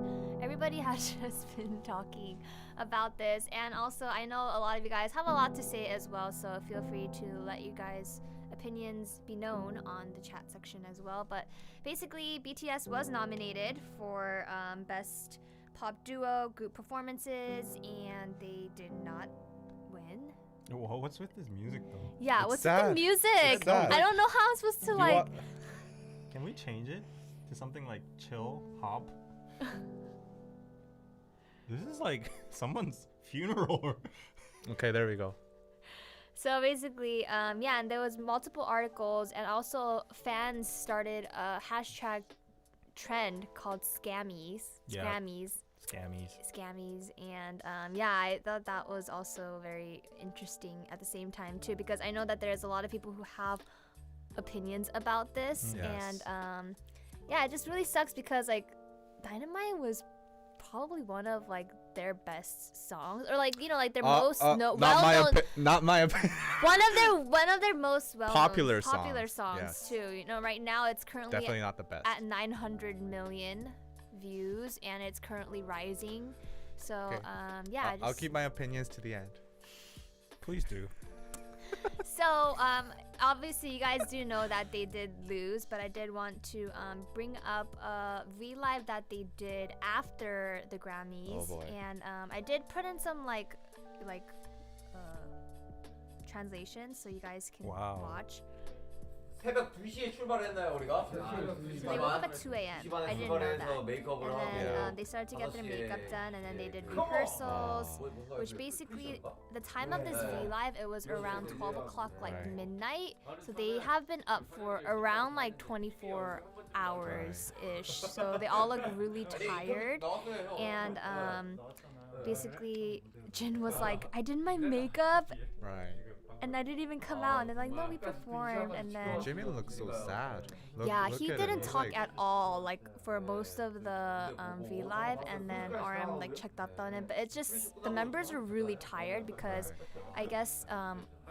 everybody has just been talking about this. And also, I know a lot of you guys have a lot to say as well, so feel free to let you guys' opinions be known on the chat section as well. But basically, BTS was nominated for Best Pop Duo Group Performances, and they did not win. Well, what's with this music though? Yeah, It's what's sad. with the music? It's sad. I don't know how I'm supposed to You like. wa- Can we change it to something like chill hop? This is like someone's funeral. Okay, there we go. So basically, yeah, and there was multiple articles, and also fans started a hashtag trend called scammies. Yeah. Scammies, and yeah, I thought that was also very interesting at the same time too, because I know that there's a lot of people who have opinions about this, Yes. and yeah, it just really sucks because like Dynamite was probably one of like their best songs, or like like their most not my opinion. one of their most Popular songs songs, yes. too. Right now it's currently Definitely not the best. at 900 million views, and it's currently rising. So Okay. yeah, I'll keep my opinions to the end. Please do. So obviously you guys do know that they did lose, but I did want to bring up a V-Live that they did after the Grammys. Oh, boy. And I did put in some like translations so you guys can Wow. watch. 새벽 2시에 출발했나요 우리가? They woke up at 2 a.m. I didn't know that. 메이크업을 And 하고 then they started to get their makeup done, and then they did rehearsals, which basically, the time of this V-Live, it was around 12 o'clock, like Right. midnight. So they have been up for around like 24 hours-ish. So they all look really tired. And basically, Jin was like, I did my makeup, Right. and I didn't even come out. And they're like, no, we performed. And then Jimin looks so sad. yeah, Look he at didn't him. He's talk like- at all, like for most of the V Live, and then RM like checked up on it. But it's just the members were really tired because I guess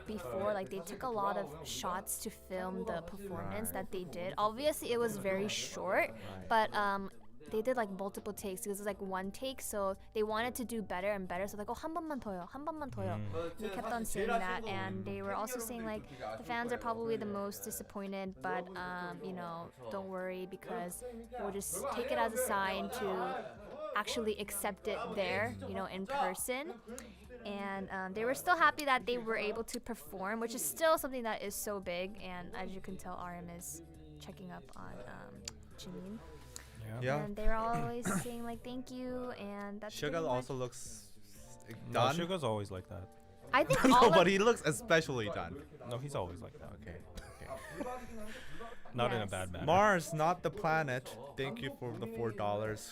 before like they took a lot of shots to film the performance that they did. Obviously, it was very short, but they did like multiple takes. It was like one take, so they wanted to do better and better. So like, oh, 한 번만 더요, 한 번만 더요. They kept on saying that, and they were also saying like the fans are probably the most disappointed, but don't worry because we'll just take it as a sign to actually accept it there, in person. And they were still happy that they were able to perform, which is still something that is so big. And as you can tell, RM is checking up on Jimin. Yeah. And they were always saying like thank you, and that's Suga pretty much- also looks No, done. Suga's always like that. I think No, all but of, he looks especially done. No, he's always like that. Okay. Not in a Yes. bad manner. Mars, not the planet. Thank you for the $4.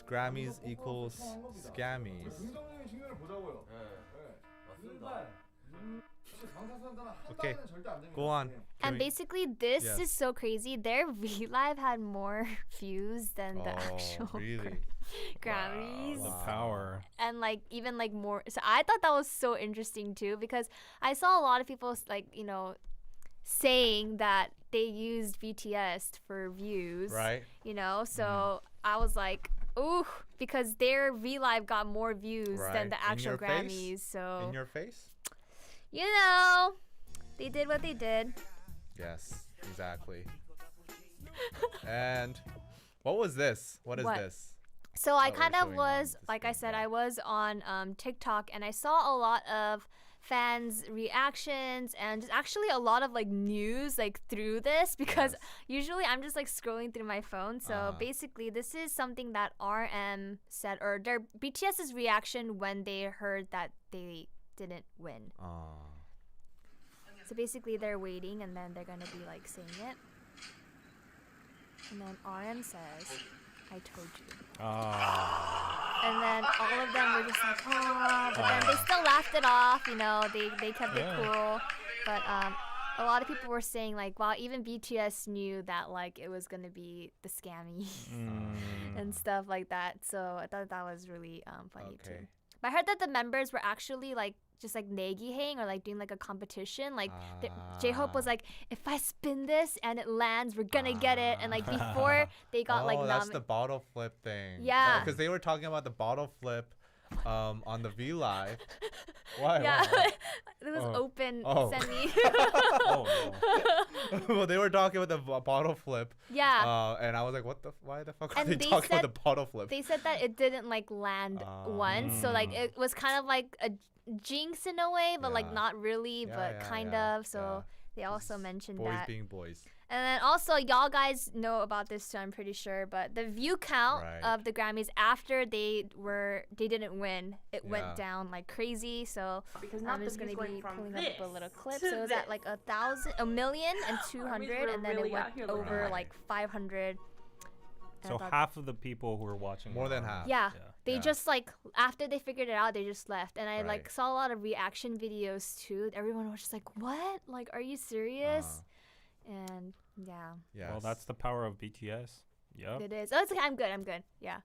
Grammys equals scammies. Okay, go on. Can and we- basically this Yes. is so crazy. Their V Live had more views than the Oh, actual really? Grammys. The power. And like even like more, so I thought that was so interesting too, because I saw a lot of people like saying that they used BTS for views, Right. So I was like, ooh, because their V Live got more views Right. than the In actual your face? Grammys. So In your face? they did what they did. Yes, exactly. And what was this? What is What? this? So I That kind we're of showing was, on this like I said, video. I was on TikTok, and I saw a lot of fans' reactions and just actually a lot of like news like through this, because Yes. usually I'm just like scrolling through my phone. So Uh-huh. basically, this is something that RM said, or their BTS's reaction when they heard that they didn't win. So basically, they're waiting, and then they're gonna be like saying it. And then RM says, I Told You. Ah. And then all of them were just like, oh, but then they still laughed it off, you know, they kept it cool. But a lot of people were saying like, wow, even BTS knew that like it was gonna be the scammy and stuff like that. So I thought that was really funny too. But I heard that the members were actually like just like 내기행 or like doing like a competition. Like J-Hope was like, if I spin this and it lands, we're gonna get it. And like before they got like that's the bottle flip thing. Yeah. Because they were talking about the bottle flip on the V Live. Why? Yeah, Why? it was open semi. Well, they were talking about the bottle flip. Yeah. And I was like, why the fuck are And they they talking said- about the bottle flip? They said that it didn't like land once, so like it was kind of like a jinx in a way, but like not really, but kind of. So they also mentioned boys that. being boys. And then also, y'all guys know about this too, I'm pretty sure, but the view count of the Grammys after they didn't win, it went down like crazy. So I'm just gonna be pulling up a little clip. So it was at like 1,200,000, and then it went over like 500. So half of the people who were watching More than half. Yeah. They just like after they figured it out, they just left. And I like saw a lot of reaction videos too. Everyone was just like, "What? Like, are you serious?" And yeah. Well, that's the power of BTS. Yep. It is. Oh, it's okay. I'm good. Yeah.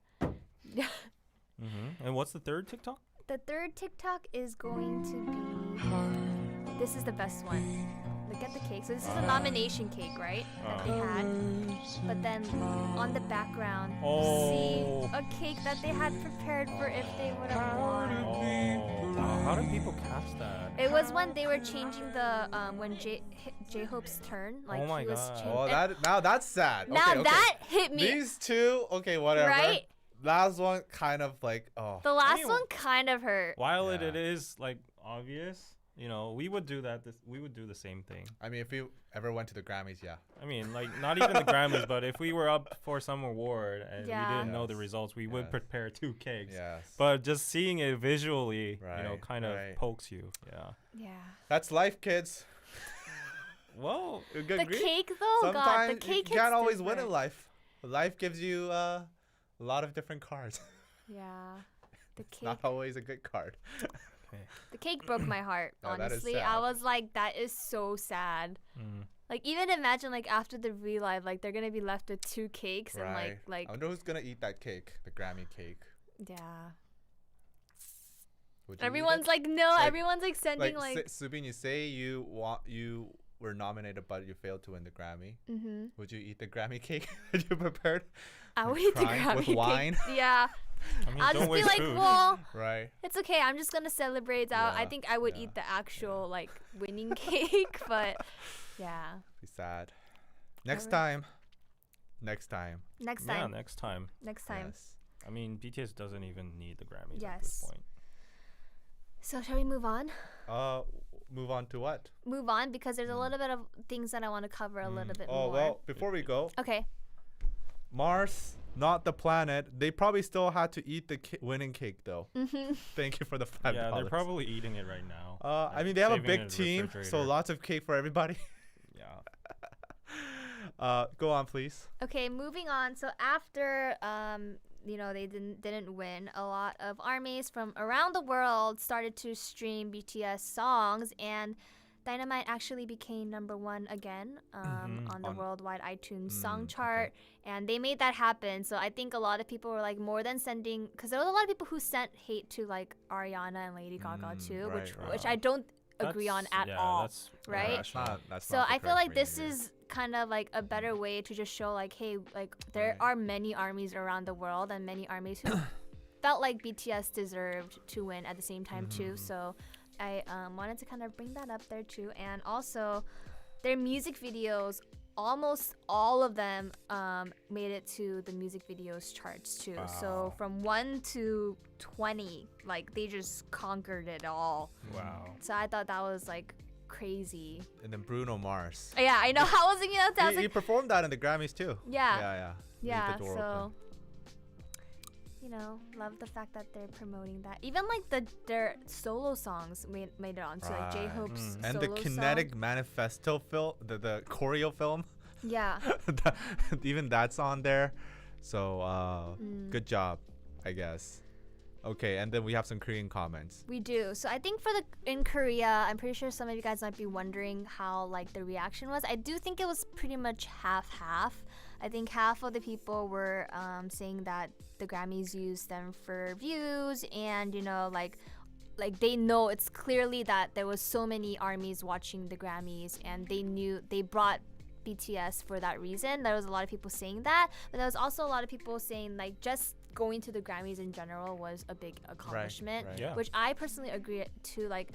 And what's the third TikTok? The third TikTok is going to be. This is the best one. Look at the cake. So this is a nomination cake, right? That they had. But then on the background, see a cake that they had prepared for if they would have won. Wow. How did people catch that? It was when they were changing the when J-Hope's turn. Like my he was God. changing. Now that's sad. Now that hit me. These two, okay, whatever. Right? Last one kind of like, The last one kind of hurt. While it is like obvious, you know, we would do that. We would do the same thing. I mean, if we ever went to the Grammys, I mean, like not even the Grammys, but if we were up for some award and we didn't know the results, we would prepare 2 cakes. Yes. But just seeing it visually, you know, kind of pokes you. Yeah. Yeah. That's life, kids. Well, The cake though, Sometimes God, the cake you can't hits always win in different. life. Life gives you a lot of different cards. Yeah. The cake. Not always a good card. The cake broke my heart, No, that is honestly. sad. I was like, that is so sad. Like, even imagine, like, after the relive, like, they're gonna be left with 2 cakes and, I like, wonder who's gonna eat that cake, the Grammy cake. yeah. Would you eat Everyone's it? like, no, everyone's, like, sending, like, Subin, you say you were nominated, but you failed to win the Grammy. Would you eat the Grammy cake that you prepared? I would Like eat the crying Grammy with cake. wine? Yeah. I mean, I'll don't just be waste like, food. well, Right. it's okay. I'm just gonna celebrate out. I think I would eat the actual, like, winning cake, but, yeah. Be sad. Next time. Next Yeah, time. next time. Next time. Yes. I mean, BTS doesn't even need the Grammys at Yes. this point. So, shall we move on? Move on to what? Move on, because there's a little bit of things that I want to cover a little bit Oh, more. well, before we go, Okay. Mars, not the planet. They probably still had to eat the winning cake, though. Thank you for the $5. Yeah, they're probably eating it right now. I mean, they have a saving it in big the team, so refrigerator. lots of cake for everybody. Yeah. Go on, please. Okay, moving on. So after you know, they didn't win, a lot of armies from around the world started to stream BTS songs, and Dynamite actually became #1 again on the worldwide iTunes song chart, and they made that happen. So I think a lot of people were like more than sending, because there was a lot of people who sent hate to like Ariana and Lady Gaga too, which I don't agree on at all, that's right? irrational. That's So not the I feel correct like this behavior. is kind of like a better way to just show like, hey, like there are many armies around the world and many armies who felt like BTS deserved to win at the same time too. So I wanted to kind of bring that up there too. And also their music videos, almost all of them made it to the music videos charts too. So from 1 to 20, like they just conquered it all. Wow. So I thought that was like crazy. And then Bruno Mars. Yeah, I know. I was thinking that. I was He like, performed that in the Grammys too. Yeah. Leave yeah. the door So, open. you know, love the fact that they're promoting that. Even like their solo songs made it on. So like J Hope's And solo the kinetic song. manifesto film, the choreo film, Yeah. even that's on there. So good job, I guess. Okay, and then we have some Korean comments. We do. So I think in Korea, I'm pretty sure some of you guys might be wondering how like the reaction was. I do think it was pretty much half. I think half of the people were saying that the Grammys used them for views, and like they know it's clearly that there was so many armies watching the Grammys, and they brought BTS for that reason. There was a lot of people saying that, but there was also a lot of people saying like just going to the Grammys in general was a big accomplishment, Right. Yeah. which I personally agree to. Like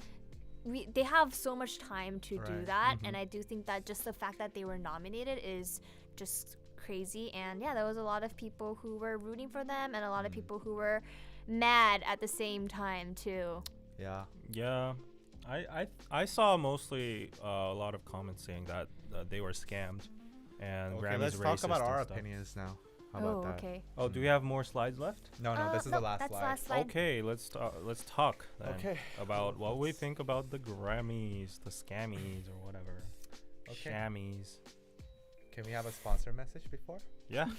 they have so much time to do Right. that, and I do think that just the fact that they were nominated is just crazy. And yeah, there was a lot of people who were rooting for them, and a lot of people who were mad at the same time too. Yeah. Yeah, I saw mostly a lot of comments saying that they were scammed, and Okay, Grammys let's talk racist about and our stuff. opinions now. How Oh, about that? okay. Oh, do we have more slides left? No, this is no, the last that's slide. last slide. Okay, let's talk then Okay. about what we think about the Grammys, the scammies or whatever. Okay. Shammies. Can we have a sponsor message before? Yeah,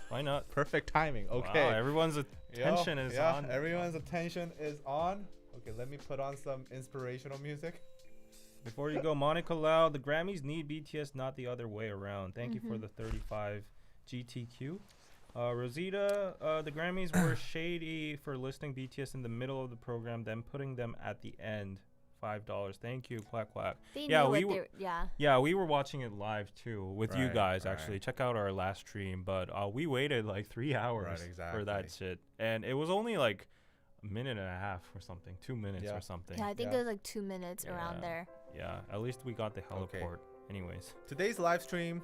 why not? Perfect timing. Okay. Wow, everyone's attention is on. Everyone's attention is on. Okay, let me put on some inspirational music. Before you go, Monica Lau, the Grammys need BTS, not the other way around. Thank you for the 35 GTQ. Rosita, the Grammys were shady for listing BTS in the middle of the program, then putting them at the end. $5. Thank you. Quack quack. They Yeah, knew we what were. yeah. We were watching it live too with you Right, guys. right. Actually, check out our last stream. But we waited like 3 hours Right, for exactly. that shit, and it was only like a minute and a half or something, 2 minutes Yeah. or something. Yeah, I think Yeah. it was like 2 minutes around Yeah. there. Yeah, at least we got the Okay. heliport. Anyways, Today's live stream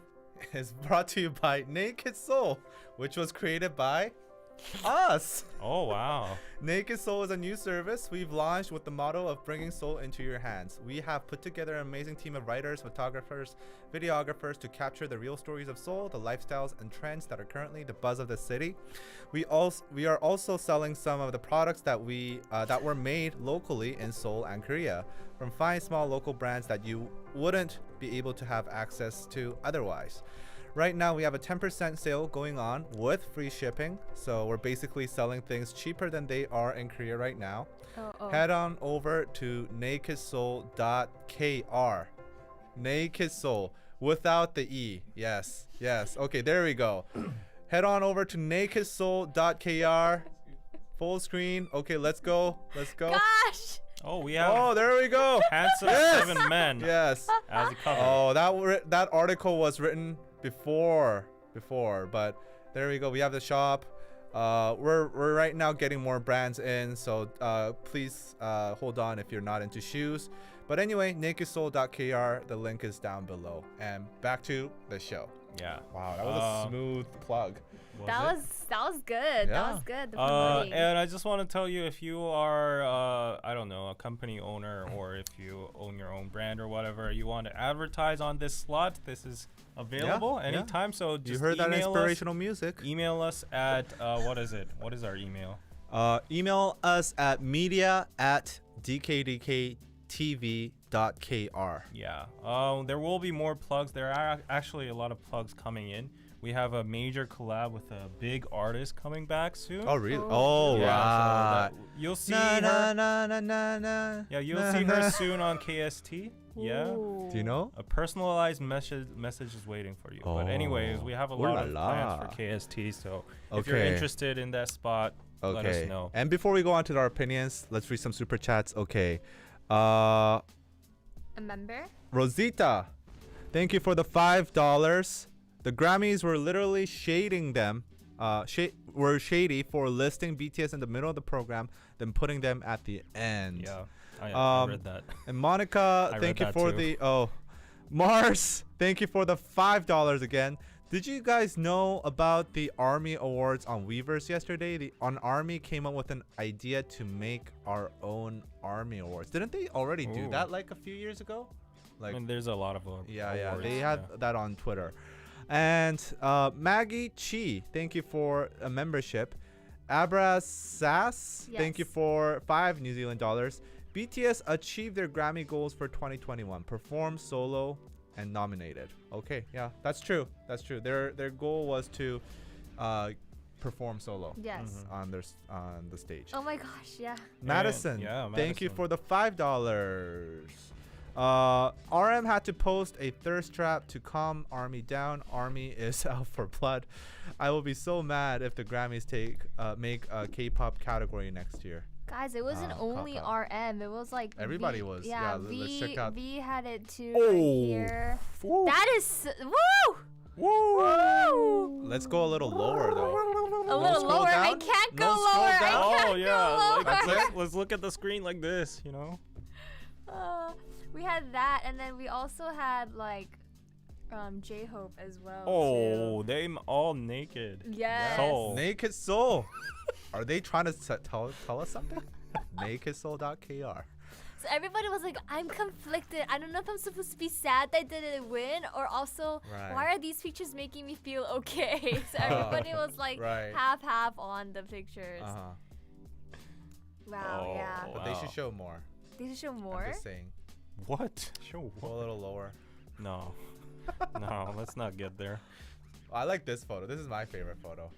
is brought to you by Naked Soul, which was created by us. oh wow. Naked Soul is a new service we've launched with the motto of bringing soul into your hands. We have put together an amazing team of writers, photographers, videographers to capture the real stories of Seoul, the lifestyles and trends that are currently the buzz of the city. We are also selling some of the products that were made locally in Seoul and Korea, from fine small local brands that you wouldn't be able to have access to otherwise. Right now, we have a 10% sale going on with free shipping. So we're basically selling things cheaper than they are in Korea right now. Head on over to nakedsoul.kr. Naked Soul without the E. Yes. Okay, there we go. Head on over to nakedsoul.kr. Full screen. Okay, let's go. Gosh! Oh, we have Oh, there we go. handsome Yes! 7 men Yes. as the cover. Oh, that article was written before, but there we go. We have the shop. We're right now getting more brands in, so please hold on if you're not into shoes. But anyway, nakedsoul.kr, the link is down below. And back to the show. Yeah. Wow, that was a smooth plug. That was good. Yeah. That was good. The promoting. And I just want to tell you, if you are, I don't know, a company owner, or if you own your own brand or whatever, you want to advertise on this slot, this is available Yeah, anytime. So just You heard that email inspirational music? Email us at, what is it? What is our email? Email us at media@dkdktv.kr. Yeah. There will be more plugs. There are actually a lot of plugs coming in. We have a major collab with a big artist coming back soon. Oh, really? Oh, Yeah, right. so you'll see Na, her. na, na, na, na, Yeah, you'll na, see her na. soon on KST. Yeah. Ooh. Do you know? A personalized message is waiting for you. But anyways, we have a Ooh lot la of la. plans for KST. So if you're Okay. interested in that spot, let us know. And before we go on to our opinions, let's read some super chats. Okay. A member? Rosita, thank you for the $5. The Grammys were literally shading them. Were shady for listing BTS in the middle of the program, then putting them at the end. Yeah, I Um, read that. And Monica, I thank read you that for too. Mars, thank you for the $5 again. Did you guys know about the Army Awards on Weverse yesterday? The Army came up with an idea to make our own Army Awards. Didn't they already do Ooh. that like a few years ago? I mean, there's a lot of Yeah, awards, they had that on Twitter. And Maggie Chi, thank you for a membership. Abra Sass, thank you Yes. for $5 New Zealand dollars. BTS achieved their Grammy goals for 2021. Performed solo and nominated. Okay, yeah, that's true. Their goal was to perform solo. Yes. On the stage. Oh my gosh, yeah. Madison, Yeah, thank you Madison. for the $5. RM had to post a thirst trap to calm Army down. Army is out for blood. I will be so mad if the Grammys make a K-pop category next year. Guys, it wasn't only Kaka. RM. It was like Everybody was. Yeah, let's check out. V had it too Oh. right here. Woo. That is woo! Woo! Woo! Let's go a little lower though. A little scroll lower. I down? can't go No scroll lower. I down? can't Oh yeah, go like, lower. let's look at the screen like this, you know. We had that, and then we also had like J-Hope as well. Oh, too. they all naked. Yes. Soul. Naked Soul. Are they trying to tell us something? NakedSoul.kr. So everybody was like, I'm conflicted. I don't know if I'm supposed to be sad that they didn't win, or also, Right. why are these pictures making me feel okay? So everybody was like Right. half on the pictures. Uh-huh. Wow, Oh. yeah. But they Wow. should show more. They should show I'm more. just saying. What? Show Go a little lower. No. No, let's not get there. I like this photo. This is my favorite photo.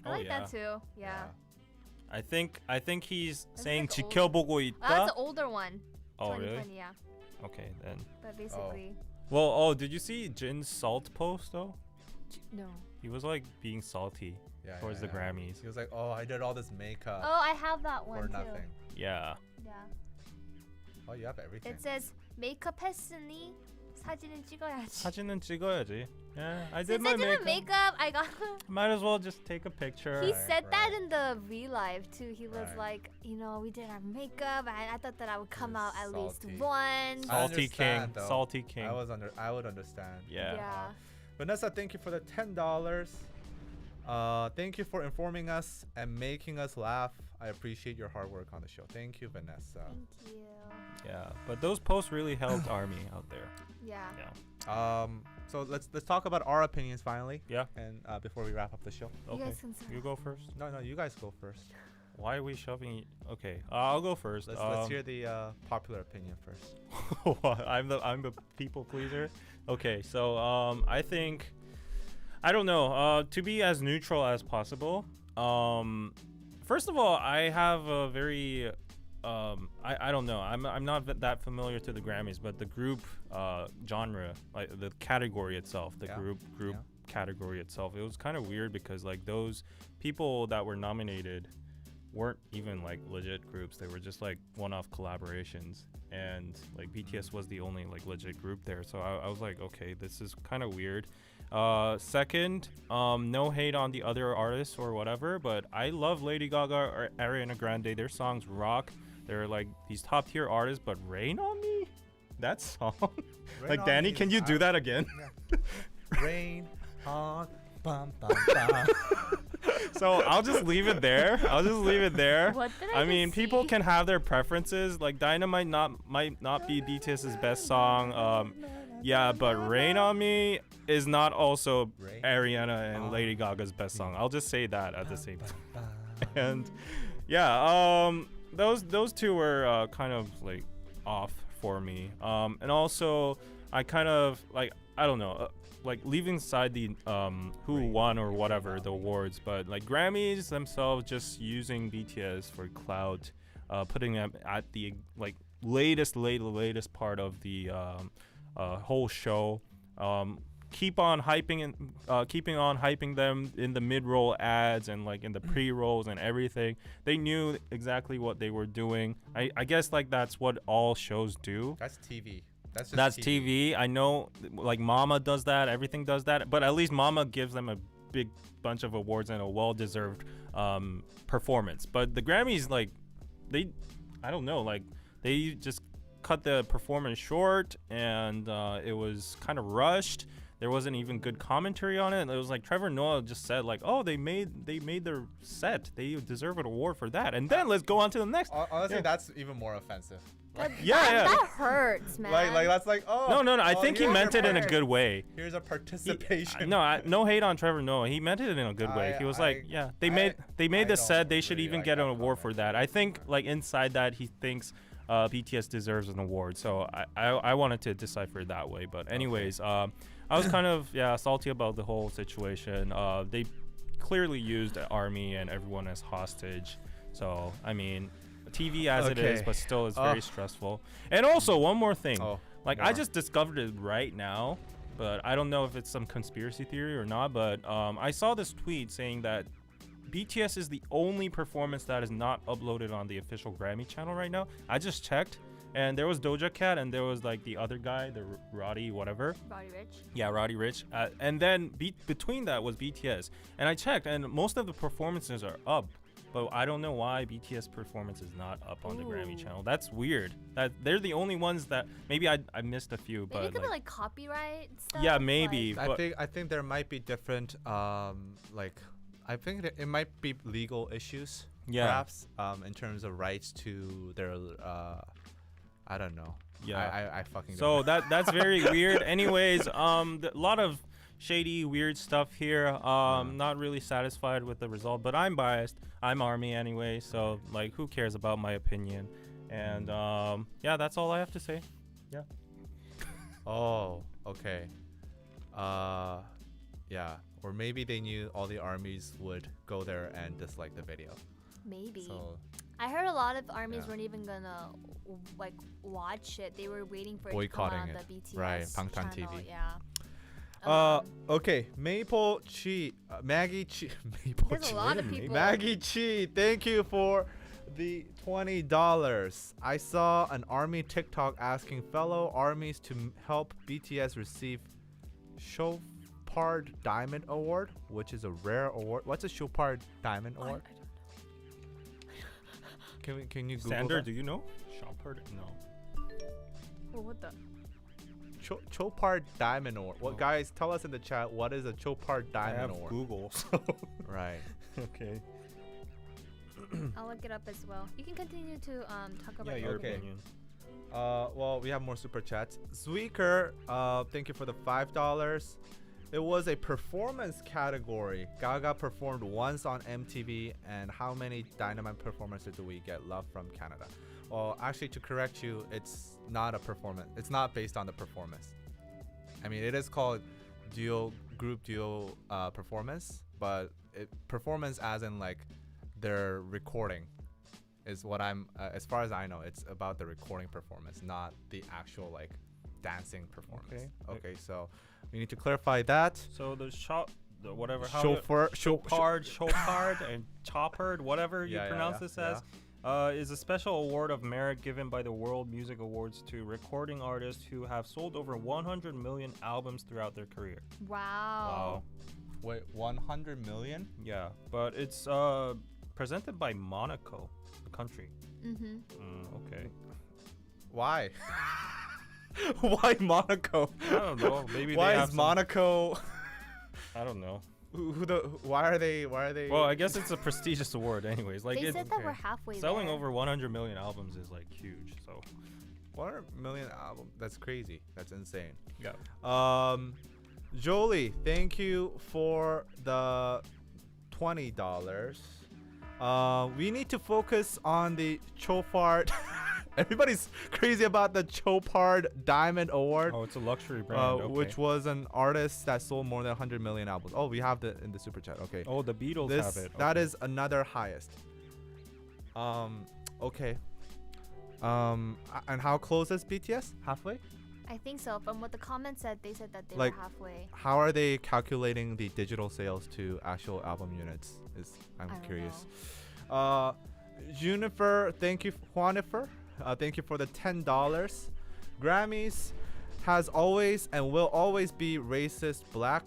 I like that too. Yeah. I think he's That's saying like old. 지켜보고 Oh, that's an 있다. older one. Oh, 2020, really? yeah. Okay, then. But basically, Well, did you see Jin's salt post though? no. He was like being salty towards the Grammys. He was like, "Oh, I did all this makeup Oh, I have that one for too. nothing." Yeah. Yeah. Oh, you have everything. It says 메이크업 했으니 사진은 찍어야지. 사진은 찍어야지. Yeah, I did Since my I did makeup. my makeup, I got. Might as well just take a picture. He Right, said that right. in the V-Live too. He was Right. like, you know, we did our makeup, and I thought that I would come out at least Salty. once. I Salty understand, king, though. salty king. I would understand. Yeah. Yeah. Vanessa, thank you for the $10. Thank you for informing us and making us laugh. I appreciate your hard work on the show. Thank you, Vanessa. Thank you. Yeah, but those posts really helped Army out there. Yeah. Yeah. So let's talk about our opinions finally. Yeah. And before we wrap up the show. You Okay. guys can start. You go first. No, you guys go first. Why are we shoving? Okay, I'll go first. Let's hear the popular opinion first. I'm the people pleaser. Okay, so I think I don't know. To be as neutral as possible. First of all, I have a very I don't know. I'm not that familiar to the Grammys, but the group genre, like the category itself, the Yeah. group Yeah. category itself, it was kind of weird because like those people that were nominated weren't even like legit groups. They were just like one-off collaborations, and like BTS was the only like legit group there. So I was like, okay, this is kind of weird. Second, no hate on the other artists or whatever, but I love Lady Gaga or Ariana Grande. Their songs rock. They're like these top tier artists, but Rain on Me, that song. Rain Like on Danny, Me can is you do hot. that again? Rain on bum bum bum. So I'll just leave it there. What did I mean, just people see? can have their preferences. Like Dynamite might not be BTS's best song. Yeah, but Rain on Me is not also Rain Ariana and on Lady Gaga's best song. I'll just say that at the same time. Bum. And yeah, those two were kind of like off for me. And also I kind of like, I don't know, like leaving aside the who won or whatever the awards, but like Grammys themselves just using BTS for clout, putting them at the like latest part of the whole show. Keeping on hyping them in the mid-roll ads and like in the pre-rolls and everything. They knew exactly what they were doing. I guess like that's what all shows do. That's TV. That's just That's TV. I know like Mama does that, everything does that, but at least Mama gives them a big bunch of awards and a well-deserved performance. But the Grammys, like I don't know, like they just cut the performance short, and it was kind of rushed. There wasn't even good commentary on it. It was like Trevor Noah just said like, "Oh, they made their set. They deserve an award for that." And then let's go on to the next. Honestly, Yeah. that's even more offensive. Yeah. That hurts, man. Like that's like, oh No. I oh, think he here's meant your it in a part. good way. Here's a participation. No hate on Trevor Noah. He meant it in a good way. He was like, yeah, they made I the don't set. They should really even like get an that award comment. for that. I think like inside that he thinks BTS deserves an award. So I wanted to decipher it that way. But anyways, I was kind of salty about the whole situation. They clearly used ARMY and everyone as hostage. So I mean, TV as it is, but still it's very stressful. And also one more thing, I just discovered it right now, but I don't know if it's some conspiracy theory or not. But I saw this tweet saying that BTS is the only performance that is not uploaded on the official Grammy channel right now. I just checked, and there was Doja Cat, and there was like the other guy, the Roddy whatever. Roddy Rich. Yeah, Roddy Rich. And then between that was BTS. And I checked, and most of the performances are up. But I don't know why BTS performance is not up on the Grammy channel. That's weird. That they're the only ones that maybe I missed a few. Maybe but it could be like copyright stuff. Yeah, maybe. Like, I think there might be different I think it might be legal issues. Yeah. Perhaps in terms of rights to their I don't know. Yeah. I fucking don't so know. that's very weird. Anyways, a lot of shady, weird stuff here. Not really satisfied with the result, but I'm biased. I'm ARMY anyway, so like, who cares about my opinion? And yeah, that's all I have to say. Yeah. Oh, okay. Yeah. Or maybe they knew all the armies would go there and dislike the video. maybe. So I heard a lot of armies Yeah. weren't even gonna like watch it. They were waiting for Boycotting it to come on it. the BTS Right, Bangtan channel. TV. Yeah. Okay, Maple Chi, Maggie Chi, Maple There's a lot of people. Maggie Chi, thank you for the $20. I saw an army TikTok asking fellow armies to help BTS receive Chopard Diamond Award, which is a rare award. What's a Chopard Diamond Award? I don't know. Can you Google Sander, that? do you know? Chopard? No. Oh, what the? Chopard Diamond Award. Well, guys, tell us in the chat what is a Chopard I Diamond have Award. Google. So. Right. Okay. I'll look it up as well. You can continue to talk about Yeah, your your Okay. opinion. Well, we have more super chats. Zweeker, thank you for the $5. It was a performance category. Gaga performed once on MTV, and how many Dynamite performances do we get? Love from Canada. Well, actually, to correct you, it's not a performance. It's not based on the performance. I mean, it is called group duo performance, but performance as in like their recording is what I'm. As far as I know, it's about the recording performance, not the actual like dancing performance. Okay, so we need to clarify that. So the whatever Chauffeur, Chopard, and Chopard, whatever you Yeah, pronounce yeah, this as, is a special award of merit given by the World Music Awards to recording artists who have sold over 100 million albums throughout their career. Wow. Wait, 100 million? Yeah, but it's presented by Monaco, the country. Okay. Why? Why Monaco? I don't know. Maybe Why they have is Monaco? I don't know. Why are they? Well, I guess it's a prestigious award, anyways. Like They it's said that we're halfway selling there. over 100 million albums is like huge. So 100 million album. That's crazy. That's insane. yeah. Jolie, thank you for the $20. We need to focus on the Chopard. Everybody's crazy about the Chopard Diamond Award. Oh, it's a luxury brand. Okay. Which was an artist that sold more than 100 million albums. Oh, we have the in the super chat. Okay. Oh, the Beatles have it. That Okay. is another highest. Okay. And how close is BTS? Halfway? I think so. From what the comments said, they said that they Like- were halfway. How are they calculating the digital sales to actual album units? I I'm don't curious. Junifer, thank you, Juanifer. Thank you for the $10. Grammys has always and will always be racist. Black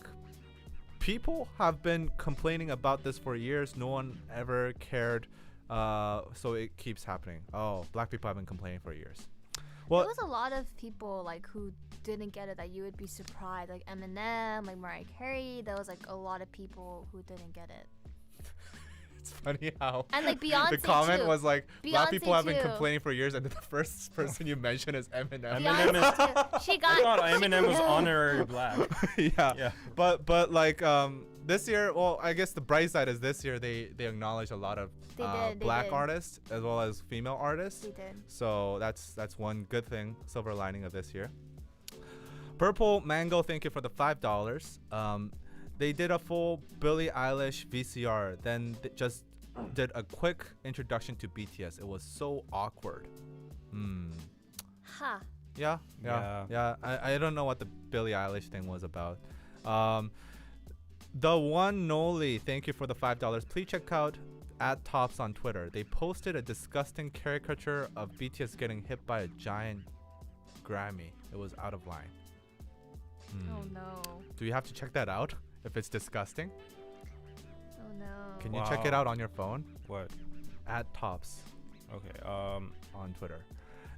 people have been complaining about this for years. No one ever cared. So it keeps happening. Oh, black people have been complaining for years. Well, There was a lot of people like who didn't get it that you would be surprised, like Eminem, like Mariah Carey. There was like a lot of people who didn't get it. it's funny how And like Beyonce the comment too. was like black Beyonce people have been too. complaining for years, and then the first person you mention is Eminem. Eminem is- Beyonce too. She I got. thought Eminem was honorary black. yeah. Yeah. But like this year, well, I guess the bright side is this year they acknowledge a lot of They black did. artists as well as female artists. They did. So that's one good thing, silver lining of this year. Purple Mango, thank you for the $5. they did a full Billie Eilish VCR, then just did a quick introduction to BTS. It was so awkward. Ha. Yeah. I don't know what the Billie Eilish thing was about. The one Noli, thank you for the $5. Please check out @tops on Twitter. They posted a disgusting caricature of BTS getting hit by a giant Grammy. It was out of line. Oh no. Do you have to check that out if it's disgusting? Oh no. Can you check it out on your phone? What? @tops Okay. on Twitter.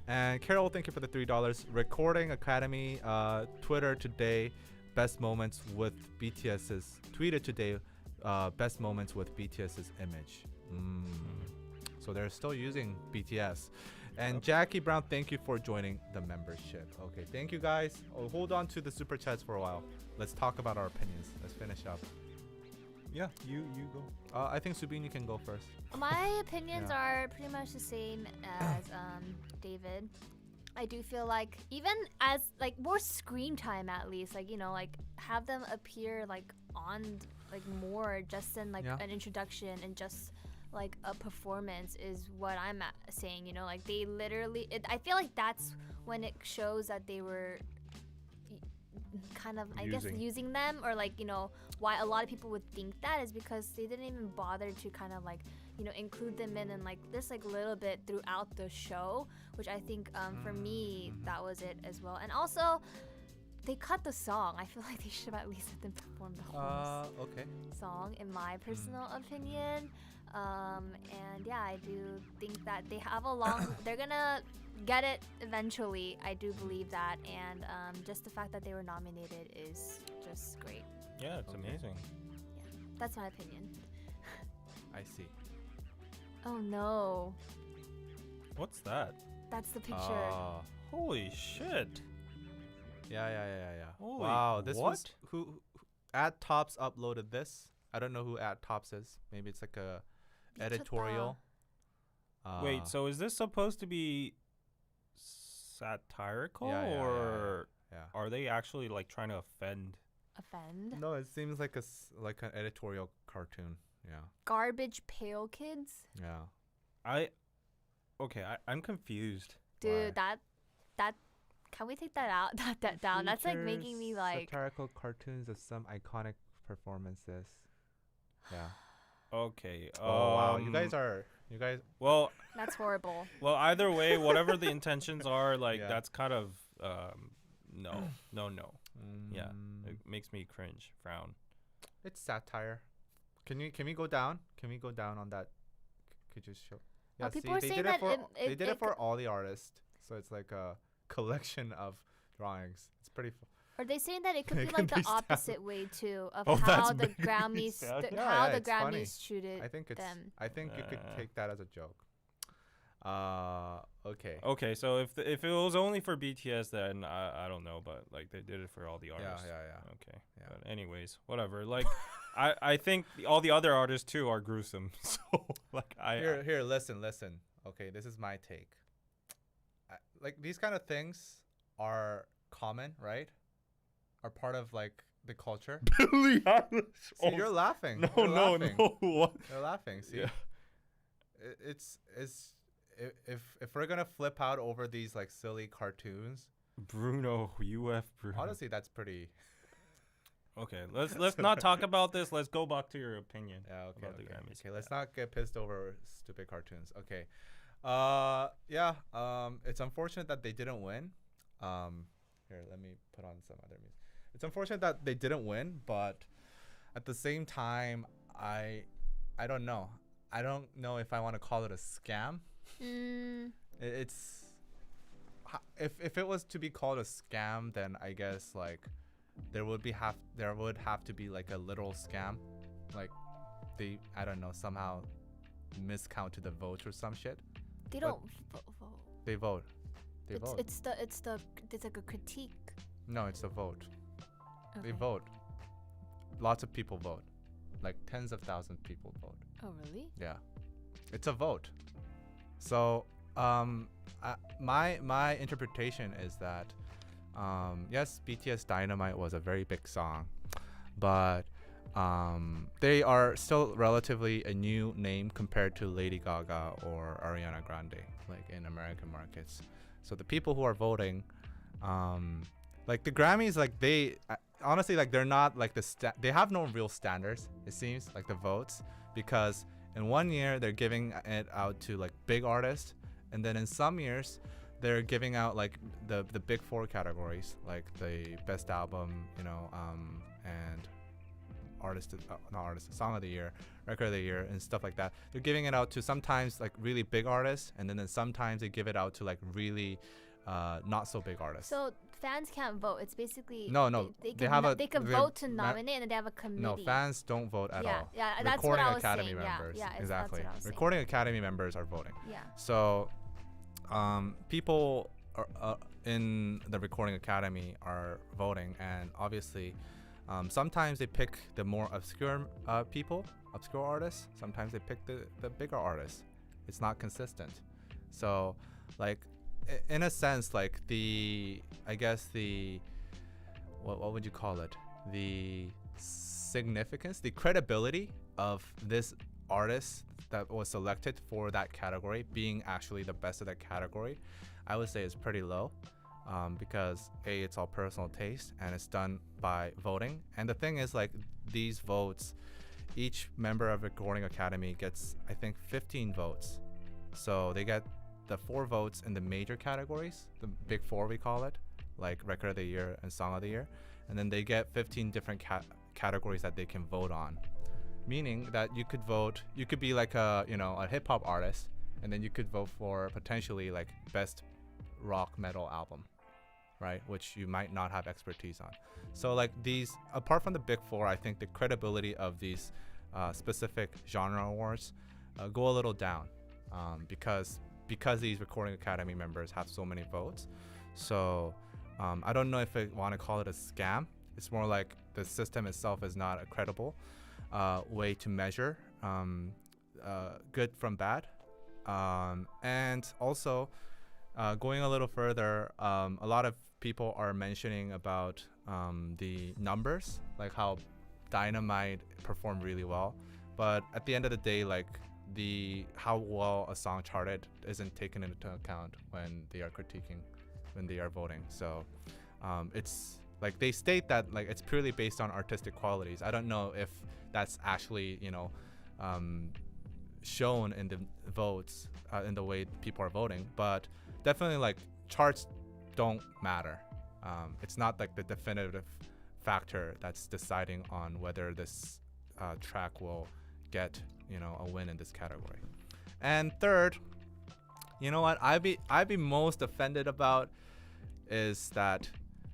And Carol, thank you for the $3. Recording Academy, Twitter today, best moments with BTS's tweeted today, best moments with BTS's image. So they're still using BTS. And Jackie Brown, thank you for joining the membership. Okay, thank you guys. Oh, hold on to the super chats for a while. Let's talk about our opinions. Let's finish up. Yeah, you go. I think Subin, you can go first. My opinions are pretty much the same as David. I do feel like even as like more screen time, at least, like, you know, like have them appear like on like more just than like an introduction and just like a performance is what I'm saying, you know, like they literally I feel like that's when it shows that they were kind of I guess using them, or like, you know, why a lot of people would think that is because they didn't even bother to kind of like, you know, include them in and like this like little bit throughout the show, which I think for me that was it as well. And also they cut the song. I feel like they should have at least let them perform the whole song, in my personal opinion. And yeah, I do think that they have a long they're gonna get it eventually. I do believe that, and just the fact that they were nominated is just great. Yeah, it's amazing. Yeah, that's my opinion. I see. Oh no. What's that? That's the picture. Holy shit. Yeah. Holy Wow, this what? was who @tops uploaded this. I don't know who @tops is. Maybe it's like a editorial. Wait, so is this supposed to be satirical, or are they actually like trying to offend? No, it seems like like an editorial cartoon. Yeah. Garbage Pail Kids. Yeah. I'm confused. Dude, that can we take that out? that down. That's like making me like satirical cartoons of some iconic performances. Yeah. Okay. Oh wow, you guys. Well, that's horrible. Well, either way, whatever the intentions are, like that's kind of no. Yeah, it makes me cringe, frown. It's satire. Can we go down? Can we go down on that? Could you show? Yeah, people see, are they saying did it that for they did it for all the artists, so it's like a collection of drawings. It's pretty. Are they saying that it could be like the opposite way too of Oh, how that's the making me Grammys sad. how the it's funny. Grammys treated I think them? I think you could take that as a joke. Okay. Okay, so if it was only for BTS, then I don't know, but like they did it for all the artists. Yeah. Okay. Yeah. But anyways, whatever. Like I think all the other artists too are gruesome. So like here listen. Okay, this is my take. Like these kind of things are common, right? Are part of like the culture. Billie Eilish. See, you're laughing. No. What? You're laughing. See, Yeah. it's if we're gonna flip out over these like silly cartoons, Bruno. honestly, that's pretty. Okay, let's not talk about this. Let's go back to your opinion. Yeah. Okay. About the Grammys. Okay. Let's not get pissed over stupid cartoons. Okay. It's unfortunate that they didn't win. Here, let me put on some other music. It's unfortunate that they didn't win, but at the same time, I don't know. I don't know if I want to call it a scam. It's if it was to be called a scam, then I guess like there would have to be like a literal scam, like they somehow miscounted the votes or some shit. They don't vote. They vote. They vote. It's like a critique. No, it's a vote. Okay. They vote. Lots of people vote. Like tens of thousands of people vote. Oh really? Yeah. It's a vote. So my interpretation is that yes, BTS Dynamite was a very big song, but They are still relatively a new name compared to Lady Gaga or Ariana Grande, like in American markets. So the people who are voting, like the Grammys, like they honestly, like they're not like they have no real standards, it seems, like the votes, because in one year they're giving it out to like big artists, and then in some years they're giving out like the big four categories, like the best album, and song of the year, record of the year, and stuff like that. They're giving it out to sometimes like really big artists, and then sometimes they give it out to like really not so big artists. So fans can't vote. It's basically No, they can they- vote to nominate, and then they have a committee. No, fans don't vote at all. Yeah, that's what Recording I was Academy saying. members, Yeah, exactly. That's what I was saying. Recording Academy members are voting. Yeah. So, people are, in the Recording Academy are voting, and obviously, sometimes they pick the more obscure obscure artists. Sometimes they pick the bigger artists. It's not consistent. So, like, in a sense, like what would you call it? The significance, the credibility of this artist that was selected for that category being actually the best of that category, I would say is pretty low, because it's all personal taste and it's done by voting. And the thing is, like, these votes, each member of the Recording Academy gets, I think, 15 votes. So they get the 4 votes in the major categories, the big 4 we call it, like record of the year and song of the year, and then they get 15 different categories that they can vote on, meaning that you could be like a hip hop artist, and then you could vote for potentially like best rock metal album, right, which you might not have expertise on. So like these, apart from the big 4, I think the credibility of these specific genre awards go a little down, because these Recording Academy members have so many votes. So I don't know if I want to call it a scam. It's more like the system itself is not a credible way to measure good from bad. And also, going a little further, a lot of people are mentioning about the numbers, like how Dynamite performed really well. But at the end of the day, like, how well a song charted isn't taken into account when they are critiquing, when they are voting. So it's like they state that like it's purely based on artistic qualities. I don't know if that's actually shown in the votes, in the way people are voting, but definitely like charts don't matter. It's not like the definitive factor that's deciding on whether this track will get a win in this category. And third, you know what I'd be most offended about is that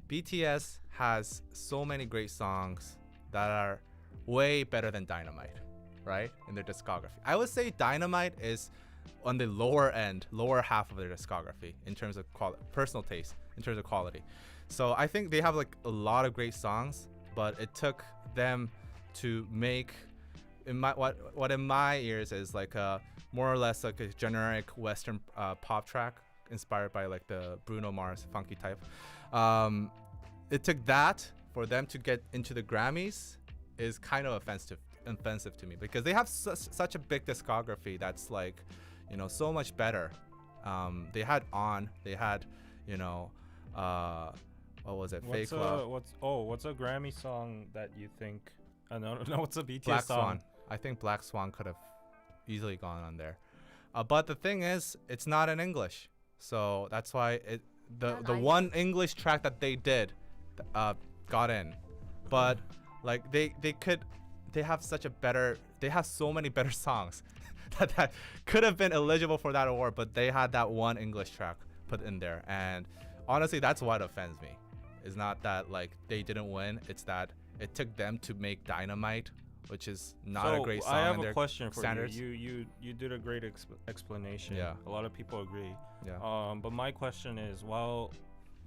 BTS has so many great songs that are way better than Dynamite, right, in their discography. I would say Dynamite is on the lower half of their discography in terms of personal taste, in terms of quality. So I think they have like a lot of great songs, but it took them to make in my ears is like a more or less like a generic Western pop track inspired by like the Bruno Mars funky type. It took that for them to get into the Grammys is kind of offensive to me, because they have such a big discography that's like, so much better. They had what was it? Fake Love. What's a Grammy song that you think? No, what's a BTS Black song? Swan. I think Black Swan could have easily gone on there. But the thing is, it's not in English, so that's why the one English track that they did got in. But like they have so many better songs that could have been eligible for that award, but they had that one English track put in there. And honestly, that's what offends me. It's not that like they didn't win, it's that it took them to make Dynamite, which is not a great song. I have in a their question for standards. you. You did a great explanation. Yeah. A lot of people agree. Yeah. But my question is, while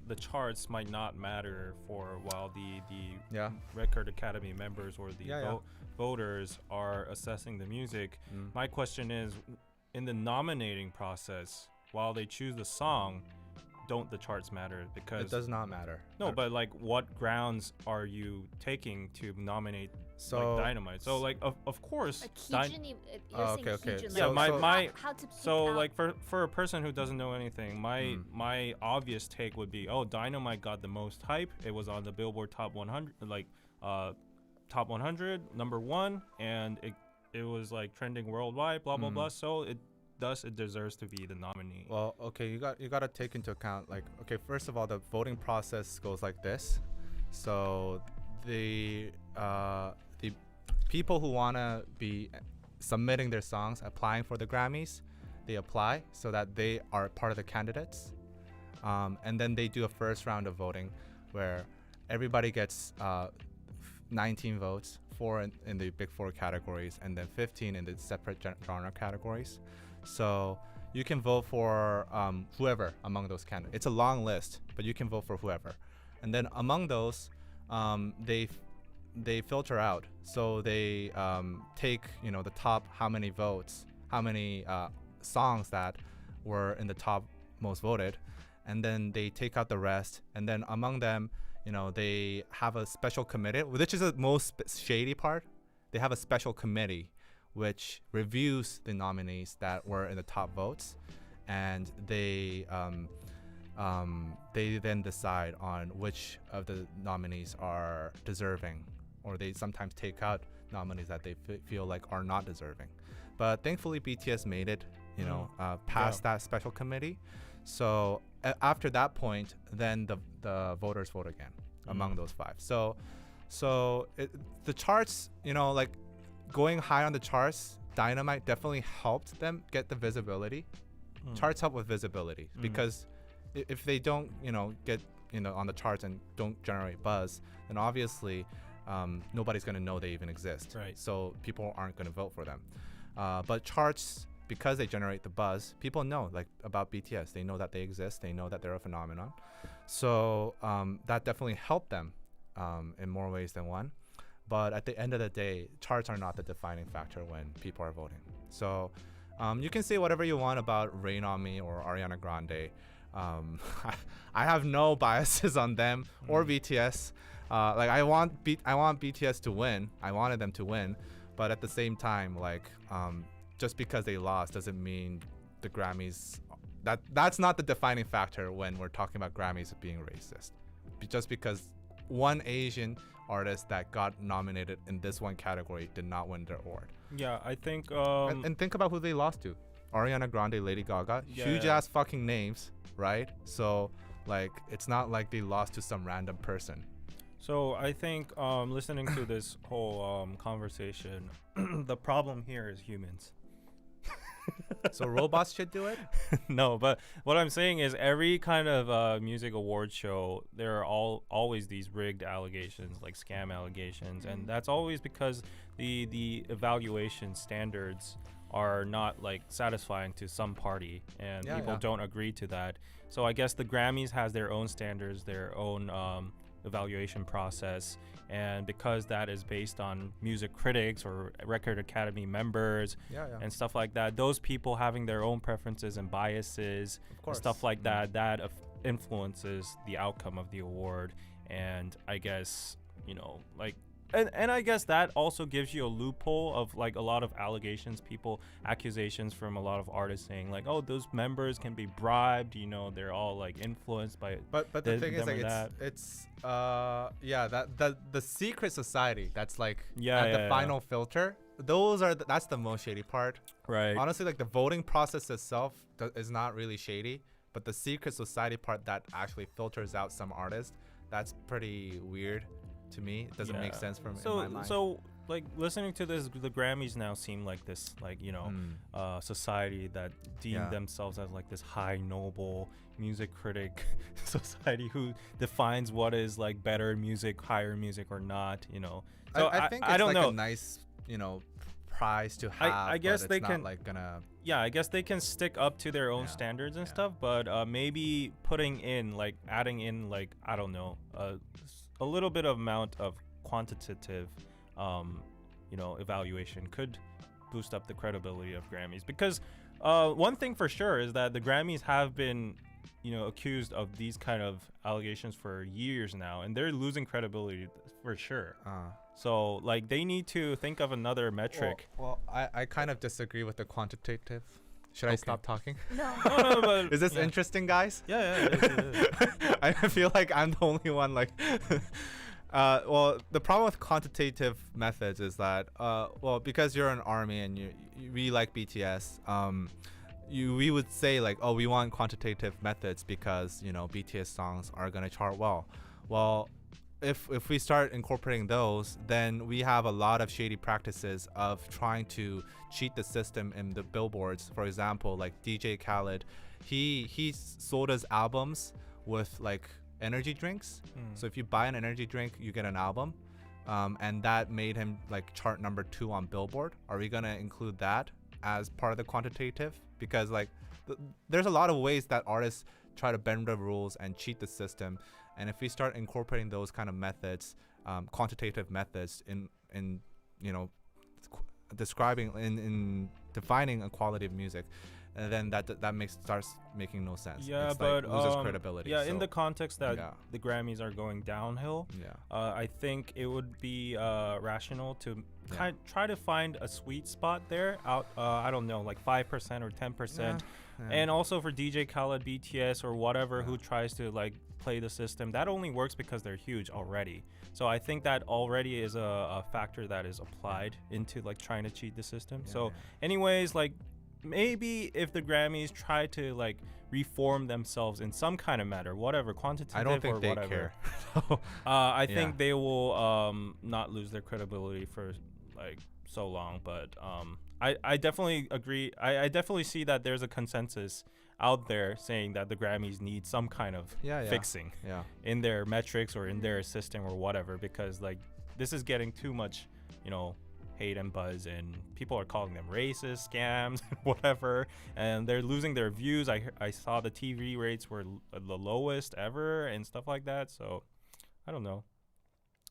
the charts might not matter while the Record Academy members or the voters are assessing the music, my question is, in the nominating process, while they choose the song, don't the charts matter? Because It does not matter. no, but like, what grounds are you taking to nominate So- like Dynamite? So like, of course, A 기준이, you're Oh, saying okay. 기준, Yeah, like my- how to pick so out. like for a person who doesn't know anything, my obvious take would be, oh, Dynamite got the most hype. It was on the Billboard Top 100, like Top 100, #1, and it was like trending worldwide, blah blah blah. So it deserves to be the nominee. Well, okay, you got to take into account, like, okay, first of all, the voting process goes like this. So the people who want to be submitting their songs, applying for the Grammys, they apply so that they are part of the candidates, and then they do a first round of voting where everybody gets 19 votes, 4 in the big 4 categories, and then 15 in the separate genre categories. So you can vote for whoever among those candidates. It's a long list, but you can vote for whoever. And then among those, they filter out. So they take the top, how many votes, how many songs that were in the top most voted, and then they take out the rest. And then among them, they have a special committee, which is the most shady part. They have a special committee which reviews the nominees that were in the top votes, and they then decide on which of the nominees are deserving, or they sometimes take out nominees that they feel like are not deserving. But thankfully BTS made it past that special committee. So after that point, then the voters vote again among those 5. So the charts, like, going high on the charts, Dynamite definitely helped them get the visibility. Charts help with visibility, because if they don't, get on the charts and don't generate buzz, then obviously nobody's going to know they even exist. Right. So people aren't going to vote for them. But charts, because they generate the buzz, people know, like, about BTS. They know that they exist. They know that they're a phenomenon. So that definitely helped them in more ways than one. But at the end of the day, charts are not the defining factor when people are voting. So you can say whatever you want about Rain on Me or Ariana Grande. I have no biases on them or BTS. Like, I want BTS to win. I wanted them to win. But at the same time, like, just because they lost doesn't mean the Grammys. That's not the defining factor when we're talking about Grammys being racist. Just because one Asian artist that got nominated in this one category did not win their award. Yeah, I think And think about who they lost to. Ariana Grande, Lady Gaga, Yeah. huge ass fucking names, right? So, like, it's not like they lost to some random person. so. I think listening to this whole conversation, the problem here is humans. So robots should do it? No, but what I'm saying is every kind of music award show, there are always these rigged allegations, like scam allegations, and that's always because the evaluation standards are not like satisfying to some party, and people don't agree to that. So I guess the Grammys has their own standards, their own evaluation process, and because that is based on music critics or record academy members and stuff like that, those people having their own preferences and biases and stuff like that influences the outcome of the award. And I guess like and I guess that also gives you a loophole of like a lot of accusations from a lot of artists saying like, oh, those members can be bribed, they're all like influenced by But the thing is, like, it's the secret society that's like the final filter. That's the most shady part. Right. Honestly, like, the voting process itself is not really shady, but the secret society part that actually filters out some artists, that's pretty weird to me. It doesn't make sense in my mind. So like, listening to this, the Grammys now seem like this, like, society that deem themselves as like this high noble music critic society who defines what is like better music, higher music or not. So I think it's I don't like know. a nice prize to have. I guess but they it's can not, like, gonna. Yeah, I guess they can stick up to their own standards and stuff, but maybe adding in like, I don't know, a little bit of amount of quantitative evaluation could boost up the credibility of Grammys, because one thing for sure is that the Grammys have been accused of these kind of allegations for years now, and they're losing credibility for sure. So like they need to think of another metric. Well, I kind of disagree with the quantitative. Should I stop talking? No. No, but Is this interesting, guys? Yeah, it is. I feel like I'm the only one like well, the problem with quantitative methods is that well, because you're an army and we like BTS, we would say like, oh, we want quantitative methods because BTS songs are gonna chart well. Well, if we start incorporating those, then we have a lot of shady practices of trying to cheat the system in the billboards. For example, like DJ Khaled, he sold his albums with like energy drinks. So if you buy an energy drink, you get an album, and that made him like chart number 2 on Billboard. Are we gonna include that as part of the quantitative? Because like there's a lot of ways that artists try to bend the rules and cheat the system, and if we start incorporating those kind of methods, quantitative methods in describing in defining a quality of music, and then that starts making no sense. Yeah, it's but like loses credibility. Yeah, so, in the context that the Grammys are going downhill, I think it would be rational to try to find a sweet spot there. I don't know, like 5% or 10%, and also for DJ Khaled, BTS, or whatever who tries to like play the system, that only works because they're huge already. So I think that already is a factor that is applied into like trying to cheat the system. Anyways, like maybe if the Grammys try to like reform themselves in some kind of matter, whatever, quantitative I don't think or they whatever, care. I think they will not lose their credibility for like so long. But I definitely agree. I definitely see that there's a consensus out there saying that the Grammys need some kind of fixing in their metrics or in their system or whatever, because like this is getting too much, hate and buzz, and people are calling them racist, scams, whatever, and they're losing their views. I saw the TV rates were the lowest ever and stuff like that. So I don't know.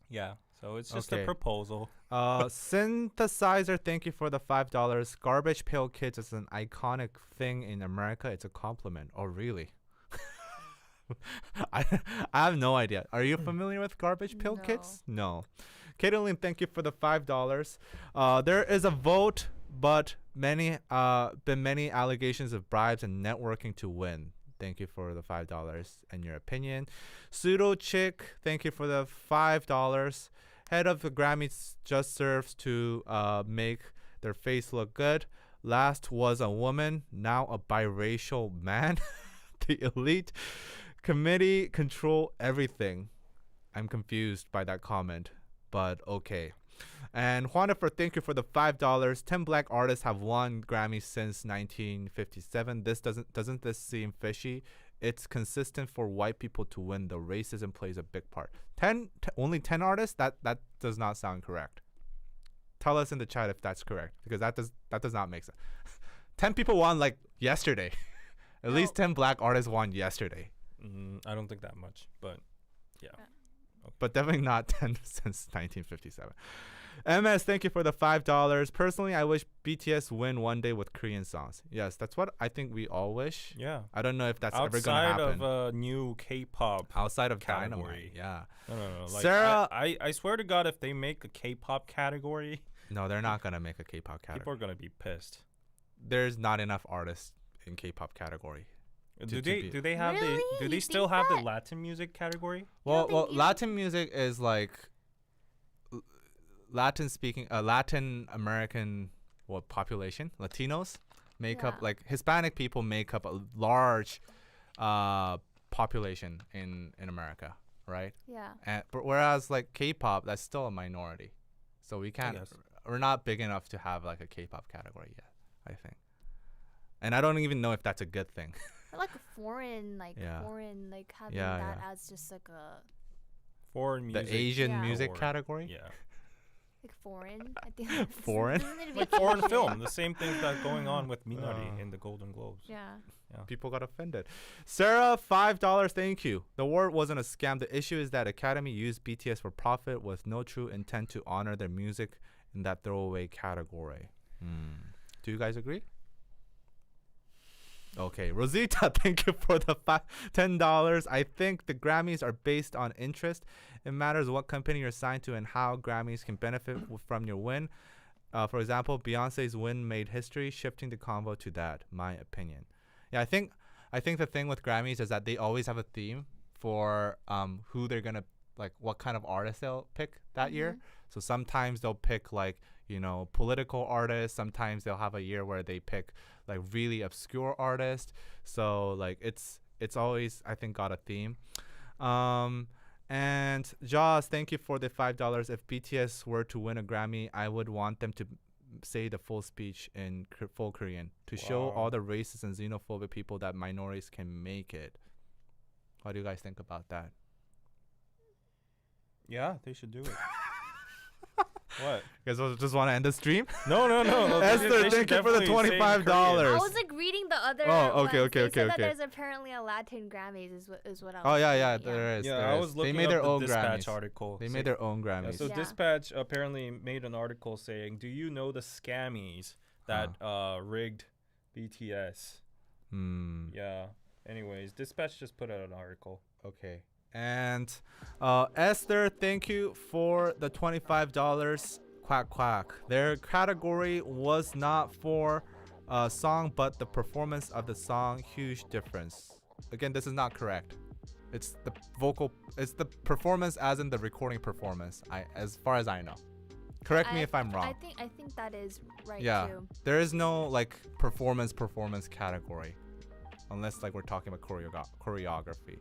Yeah, so it's just a proposal. Synthesizer, thank you for the $5. Garbage Pail Kids is an iconic thing in America. It's a compliment. Oh, really? I have no idea. Are you familiar with Garbage Pail Kids? No. Caitlin, thank you for the $5. There is a vote, but many allegations of bribes and networking to win. Thank you for the $5 and your opinion. Pseudo Chick, thank you for the $5. Head of the Grammys just serves to make their face look good. Last was a woman, now a biracial man. The elite committee control everything. I'm confused by that comment, but okay. And Juanifer, thank you for the $5. 10 black artists have won Grammys since 1957. Doesn't this seem fishy? It's consistent for white people to win. The racism plays a big part. Only 10 artists? That does not sound correct. Tell us in the chat if that's correct, because that does not make sense. 10 people won like yesterday. At least 10 black artists won yesterday. I don't think that much, but yeah. Okay. But definitely not 10 since 1957. MS, thank you for the $5. Personally, I wish BTS win one day with Korean songs. Yes, that's what I think we all wish. Yeah. I don't know if that's ever going to happen. Outside of a new K-pop outside of category. Dynamite, yeah. No. Like, Sarah, I swear to God, if they make a K-pop category, no, they're not going to make a K-pop category. people are going to be pissed. There's not enough artists in K-pop category. Do they have Really? do they You still think have the that? Latin music category? Well, Latin music is like Latin American population. Latinos make up, like Hispanic people make up a large population in America, right? Yeah. But whereas like K-pop, that's still a minority, so we're not big enough to have like a K-pop category yet, I think. And I don't even know if that's a good thing. Or like a foreign, having that as just like a Foreign music. The Asian music Or- category? Yeah. like foreign. I think Foreign? doesn't it Like be- foreign film. The same thing that's going on with Minari in the Golden Globes. Yeah. People got offended. Sarah, $5. Thank you. The award wasn't a scam. The issue is that Academy used BTS for profit with no true intent to honor their music in that throwaway category. Do you guys agree? Okay, Rosita, thank you for the $10. I think the Grammys are based on interest. It matters what company you're signed to and how Grammys can benefit from your win. For example, Beyonce's win made history, shifting the convo to that. My opinion. Yeah, I think the thing with Grammys is that they always have a theme for who they're gonna like, what kind of artist they'll pick that year. So sometimes they'll pick like, you know, political artists. Sometimes they'll have a year where they pick like really obscure artists. So like it's always, I think, got a theme. And Jaws, thank you for the $5. If BTS were to win a Grammy, I would want them to say the full speech in full Korean to show all the racist and xenophobic people that minorities can make it. What do you guys think about that? Yeah, they should do it. What? You guys just want to end the stream? No. Esther, thank you for the $25. I was like reading the other. Oh, okay, ones. okay, They okay, said that okay. there's apparently a Latin Grammys is what I was. Oh yeah, reading, there is. Yeah, there I is. was looking They made their up own the Dispatch Grammys. article. They made their own Yeah, Grammys. so Yeah. Dispatch apparently made an article saying, "Do you know the scammies that rigged BTS?" Yeah. Anyways, Dispatch just put out an article. Okay. And Esther, thank you for the $25. Quack quack. Their category was not for song, but the performance of the song. Huge difference. Again, this is not correct. It's the vocal. It's the performance, as in the recording performance. As far as I know. Correct me if I'm wrong. I think that is right Yeah, too. there is no like performance category, unless like we're talking about choreography.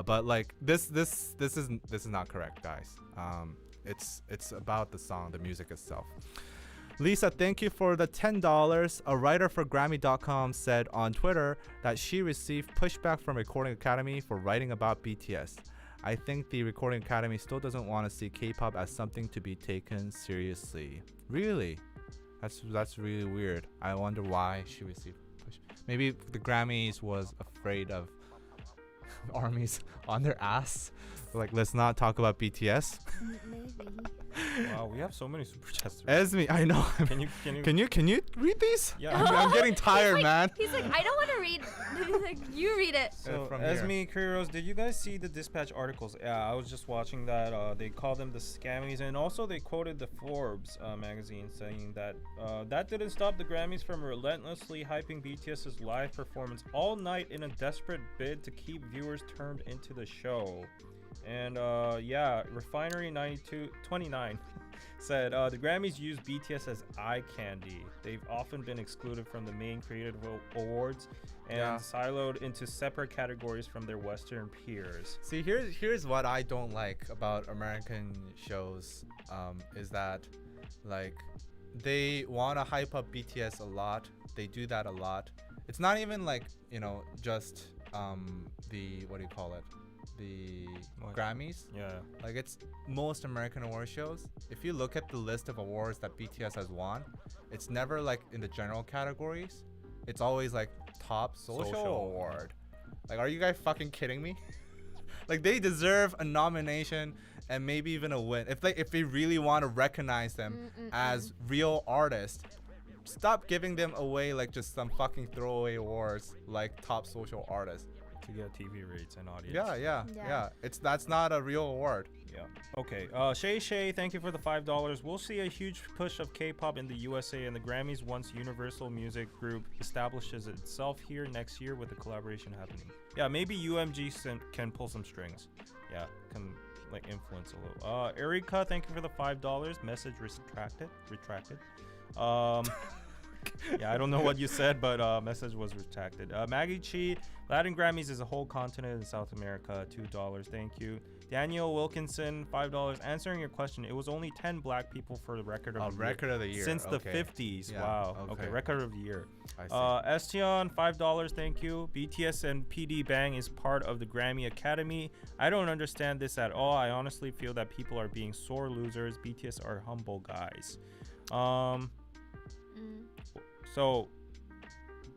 But like this is not correct, guys. It's about the song, the music itself. Lisa, thank you for the $10. A writer for Grammy.com said on Twitter that she received pushback from Recording Academy for writing about BTS. I think the Recording Academy still doesn't want to see K-pop as something to be taken seriously. Really? That's really weird. I wonder why she received push. Maybe the Grammys was afraid of armies on their ass. Like, let's not talk about BTS. Maybe. Wow, we have so many super chats. Esme, I know. Can you? Can you read these? Yeah. I'm getting tired, He's like, man. He's like, I don't want to read. He's like, you read it. So, From Esme, Kuriros, did you guys see the Dispatch articles? Yeah, I was just watching that. They call them the scammies, and also they quoted the Forbes magazine saying that that didn't stop the Grammys from relentlessly hyping BTS's live performance all night in a desperate bid to keep viewers turned into the show. And yeah, Refinery 29 said the Grammys use BTS as eye candy. They've often been excluded from the main creative awards and siloed into separate categories from their Western peers. See, here's what I don't like about American shows, is that like they want to hype up BTS a lot. They do that a lot. It's not even like, you know, just the, what do you call it? The What? Grammys. Yeah. Like, it's most American award shows. If you look at the list of awards that BTS has won, it's never like in the general categories. It's always like top social award. Like, are you guys fucking kidding me? Like, they deserve a nomination and maybe even a win. If they really want to recognize them as real artists, stop giving them away like just some fucking throwaway awards like top social artist. To get TV rates and audience. Yeah. That's not a real award. Yeah. Okay. Shay, thank you for the $5. We'll see a huge push of K-pop in the USA, and the Grammys once Universal Music Group establishes itself here next year with a collaboration happening. Yeah, maybe UMG can pull some strings. Yeah, can like influence a little. Erika, thank you for the $5. Message retracted. Yeah, I don't know what you said, but message was retracted. Maggie Chi, Latin Grammys is a whole continent in South America. $2, thank you. Daniel Wilkinson, $5. Answering your question, it was only 10 black people for the record of the year. Since the 50s. Yeah, Wow. Okay, record of the year. I see. Estion, $5, thank you. BTS and PD Bang is part of the Grammy Academy. I don't understand this at all. I honestly feel that people are being sore losers. BTS are humble guys. So,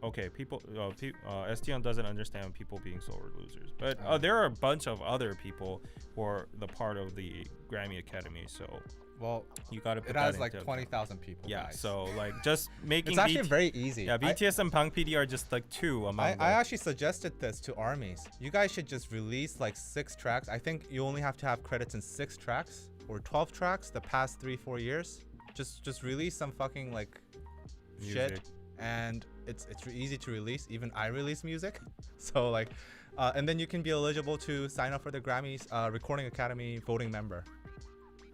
okay, Estion doesn't understand people being sore losers, but there are a bunch of other people who are the part of the Grammy Academy. So, Well, You gotta put it that has like into 20,000 people. Yeah, guys. so like just making it's actually very easy. Yeah, BTS and Bang PD are just like two among I the- actually suggested this to armies. You guys should just release like 6 tracks. I think you only have to have credits in 6 tracks or 12 tracks the past 3-4 years. Just release some fucking like Music. shit, and it's easy to release. Even I release music, so like, and then you can be eligible to sign up for the Grammys Recording Academy voting member.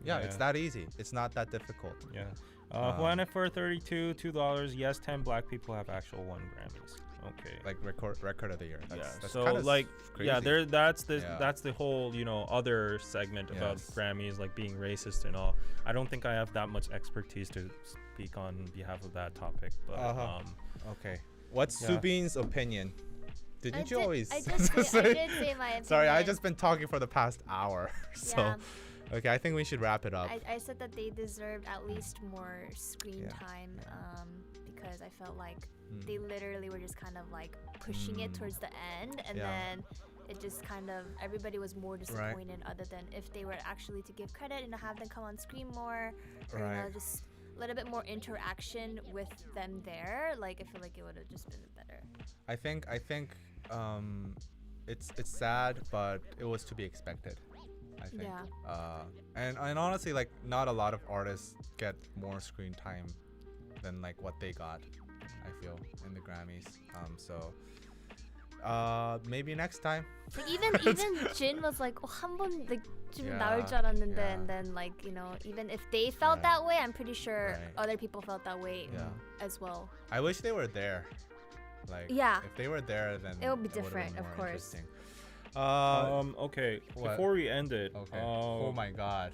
Yeah, it's that easy. It's not that difficult. Yeah. Juana for 32, $2. Yes, 10 black people have actual won Grammys. Okay. Like record of the year. That's so kinda like crazy. yeah, that's the whole, you know, other segment about Grammys like being racist and all. I don't think I have that much expertise to speak on behalf of that topic, but okay. What's Subin's opinion? Didn't you always I did say my opinion. Sorry, I just been talking for the past hour. So Yeah. okay, I think we should wrap it up. I said that they deserved at least more screen time because I felt like they literally were just kind of like pushing it towards the end, and then it just kind of everybody was more disappointed other than if they were actually to give credit and have them come on screen more, or, you know, just a little bit more interaction with them there. Like I feel like it would have just been better. I think it's sad, but it was to be expected. I think. Yeah. And honestly, like not a lot of artists get more screen time than like what they got. I feel in the Grammys. So maybe next time. Like even Jin was like, 한번 like 좀 나올 줄 알았는데, and then like, you know, even if they felt that way, I'm pretty sure other people felt that way as well. I wish they were there. Like if they were there, then it would be different, of course. Okay, before we end it, oh my god.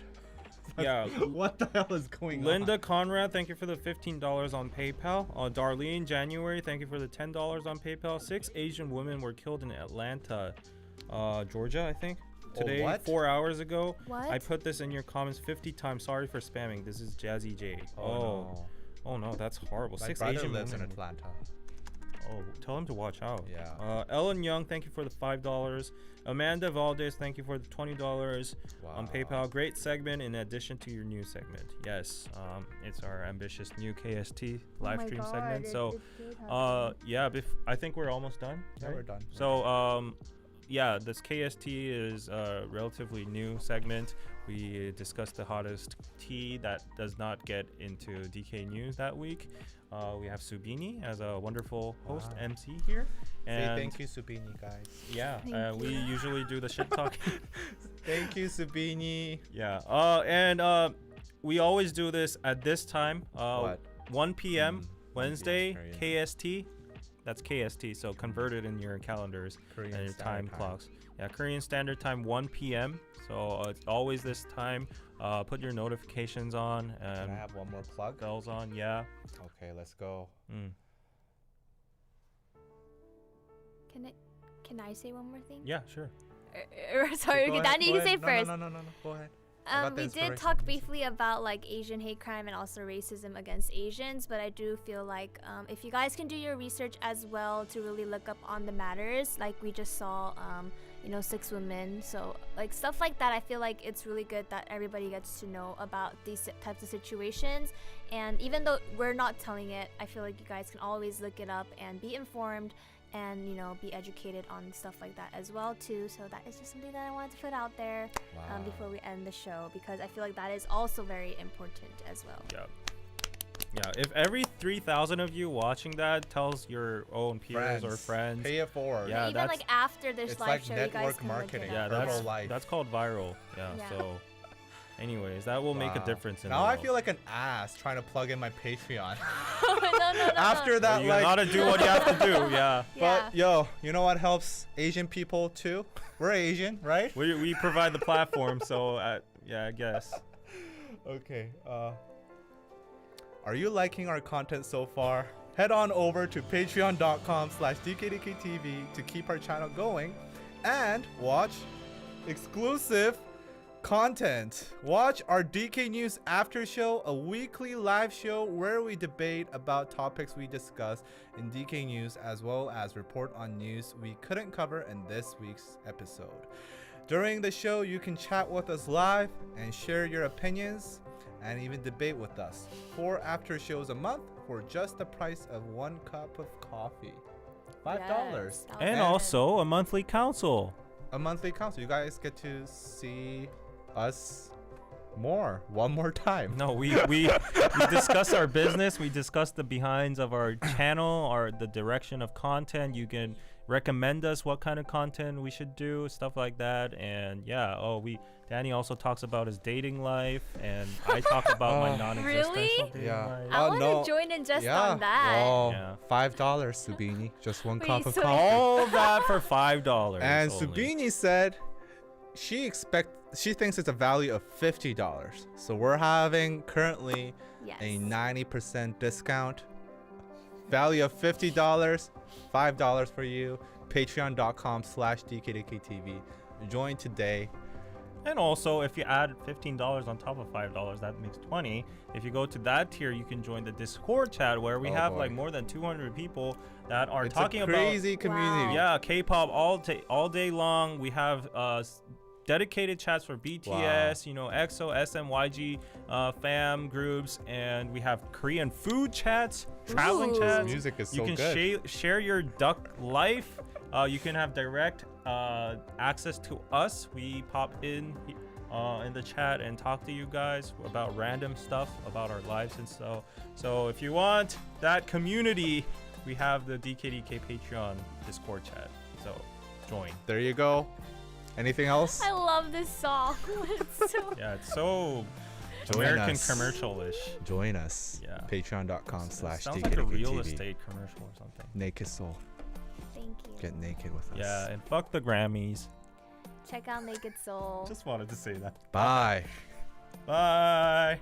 Yeah. What the hell is going on? Linda Conrad, thank you for the $15 on PayPal. Darlene January, thank you for the $10 on PayPal. 6 Asian women were killed in Atlanta, Georgia, I think. Today, 4 hours ago. What? I put this in your comments 50 times. Sorry for spamming. This is Jazzy J. Oh no, that's horrible. My 6 brother Asian lives women. in Atlanta. Oh, tell him to watch out. Yeah. Ellen Young, thank you for the $5. Amanda Valdez, thank you for the $20 on PayPal. Great segment in addition to your new segment. Yes, it's our ambitious new KST live stream segment. So, I think we're almost done. Yeah, we're done. So, yeah, this KST is a relatively new segment. We discussed the hottest tea that does not get into DK News that week. We have Subini as a wonderful host MC here. And say thank you, Subini, guys. Yeah, we usually do the shit talking. Thank you, Subini. Yeah, and we always do this at this time. 1 p.m. Wednesday, KST. That's KST, so convert it in your calendars and your time clocks. Yeah, Korean Standard Time, 1 p.m. So it's always this time. Put your notifications on. Can I have one more plug? Bells on, yeah. Okay, let's go. Can I say one more thing? Yeah, sure. Sorry, okay, Danny, you can say first. No. Go ahead. We did talk briefly about like Asian hate crime and also racism against Asians, but I do feel like if you guys can do your research as well to really look up on the matters, like we just saw, 6 women, so like stuff like that, I feel like it's really good that everybody gets to know about these types of situations. And even though we're not telling it, I feel like you guys can always look it up and be informed and be educated on stuff like that as well too. So that is just something that I wanted to put out there before we end the show, because I feel like that is also very important as well. Yeah, if every 3,000 of you watching that tells your own peers or friends, pay it forward. Yeah, even like after this live show, you guys can marketing. look it up. Yeah, that's called viral. Yeah. So anyways, that will make a difference in now the I world. feel like an ass trying to plug in my Patreon. no. After that, you gotta do what you have to do. Yeah. But yo, you know what helps Asian people too? We're Asian, right? We provide the platform, so yeah, I guess. Okay. Are you liking our content so far? Head on over to patreon.com/DKDKTV to keep our channel going and watch exclusive content. Watch our DK News After Show, a weekly live show where we debate about topics we discuss in DK News, as well as report on news we couldn't cover in this week's episode. During the show, you can chat with us live and share your opinions. and even debate with us. 4 after shows a month for just the price of 1 cup of coffee. $5. Yes, And also a monthly council. A monthly council. You guys get to see us more one more time. No, we discuss our business. We discuss the behinds of our channel, the direction of content. You can recommend us what kind of content we should do, stuff like that. And yeah, Danny also talks about his dating life, and I talk about my non-existential Really? dating Yeah. life. I want to join in just on that. Oh, Yeah. $5, Subini. Just 1 Wait, cup of so- coffee. All that for $5. And only. Subini said she thinks it's a value of $50. So we're having currently Yes. a 90% discount. Value of $50, $5 for you. Patreon.com/DKDKTV. Join today. And also, if you add $15 on top of $5, that makes $20. If you go to that tier, you can join the Discord chat where we have boy. like more than 200 people that are It's talking a about crazy community. yeah, K-pop all day long. We have dedicated chats for BTS, EXO, SMYG, fam groups, and we have Korean food chats, traveling Ooh. chats. Music is you so can good. share your duck life. You can have direct access to us. We pop in the chat and talk to you guys about random stuff about our lives and so if you want that community, we have the DKDK Patreon Discord chat, so join. There you go. Anything else? I love this song. It's so Yeah, it's so Join American us. commercial-ish. Join us. Yeah. Patreon.com/DKDKTV. Sounds like a real estate commercial or something. Naked Soul. Thank you. Get naked with us. Yeah, and fuck the Grammys. Check out Naked Soul. Just wanted to say that. Bye. Bye.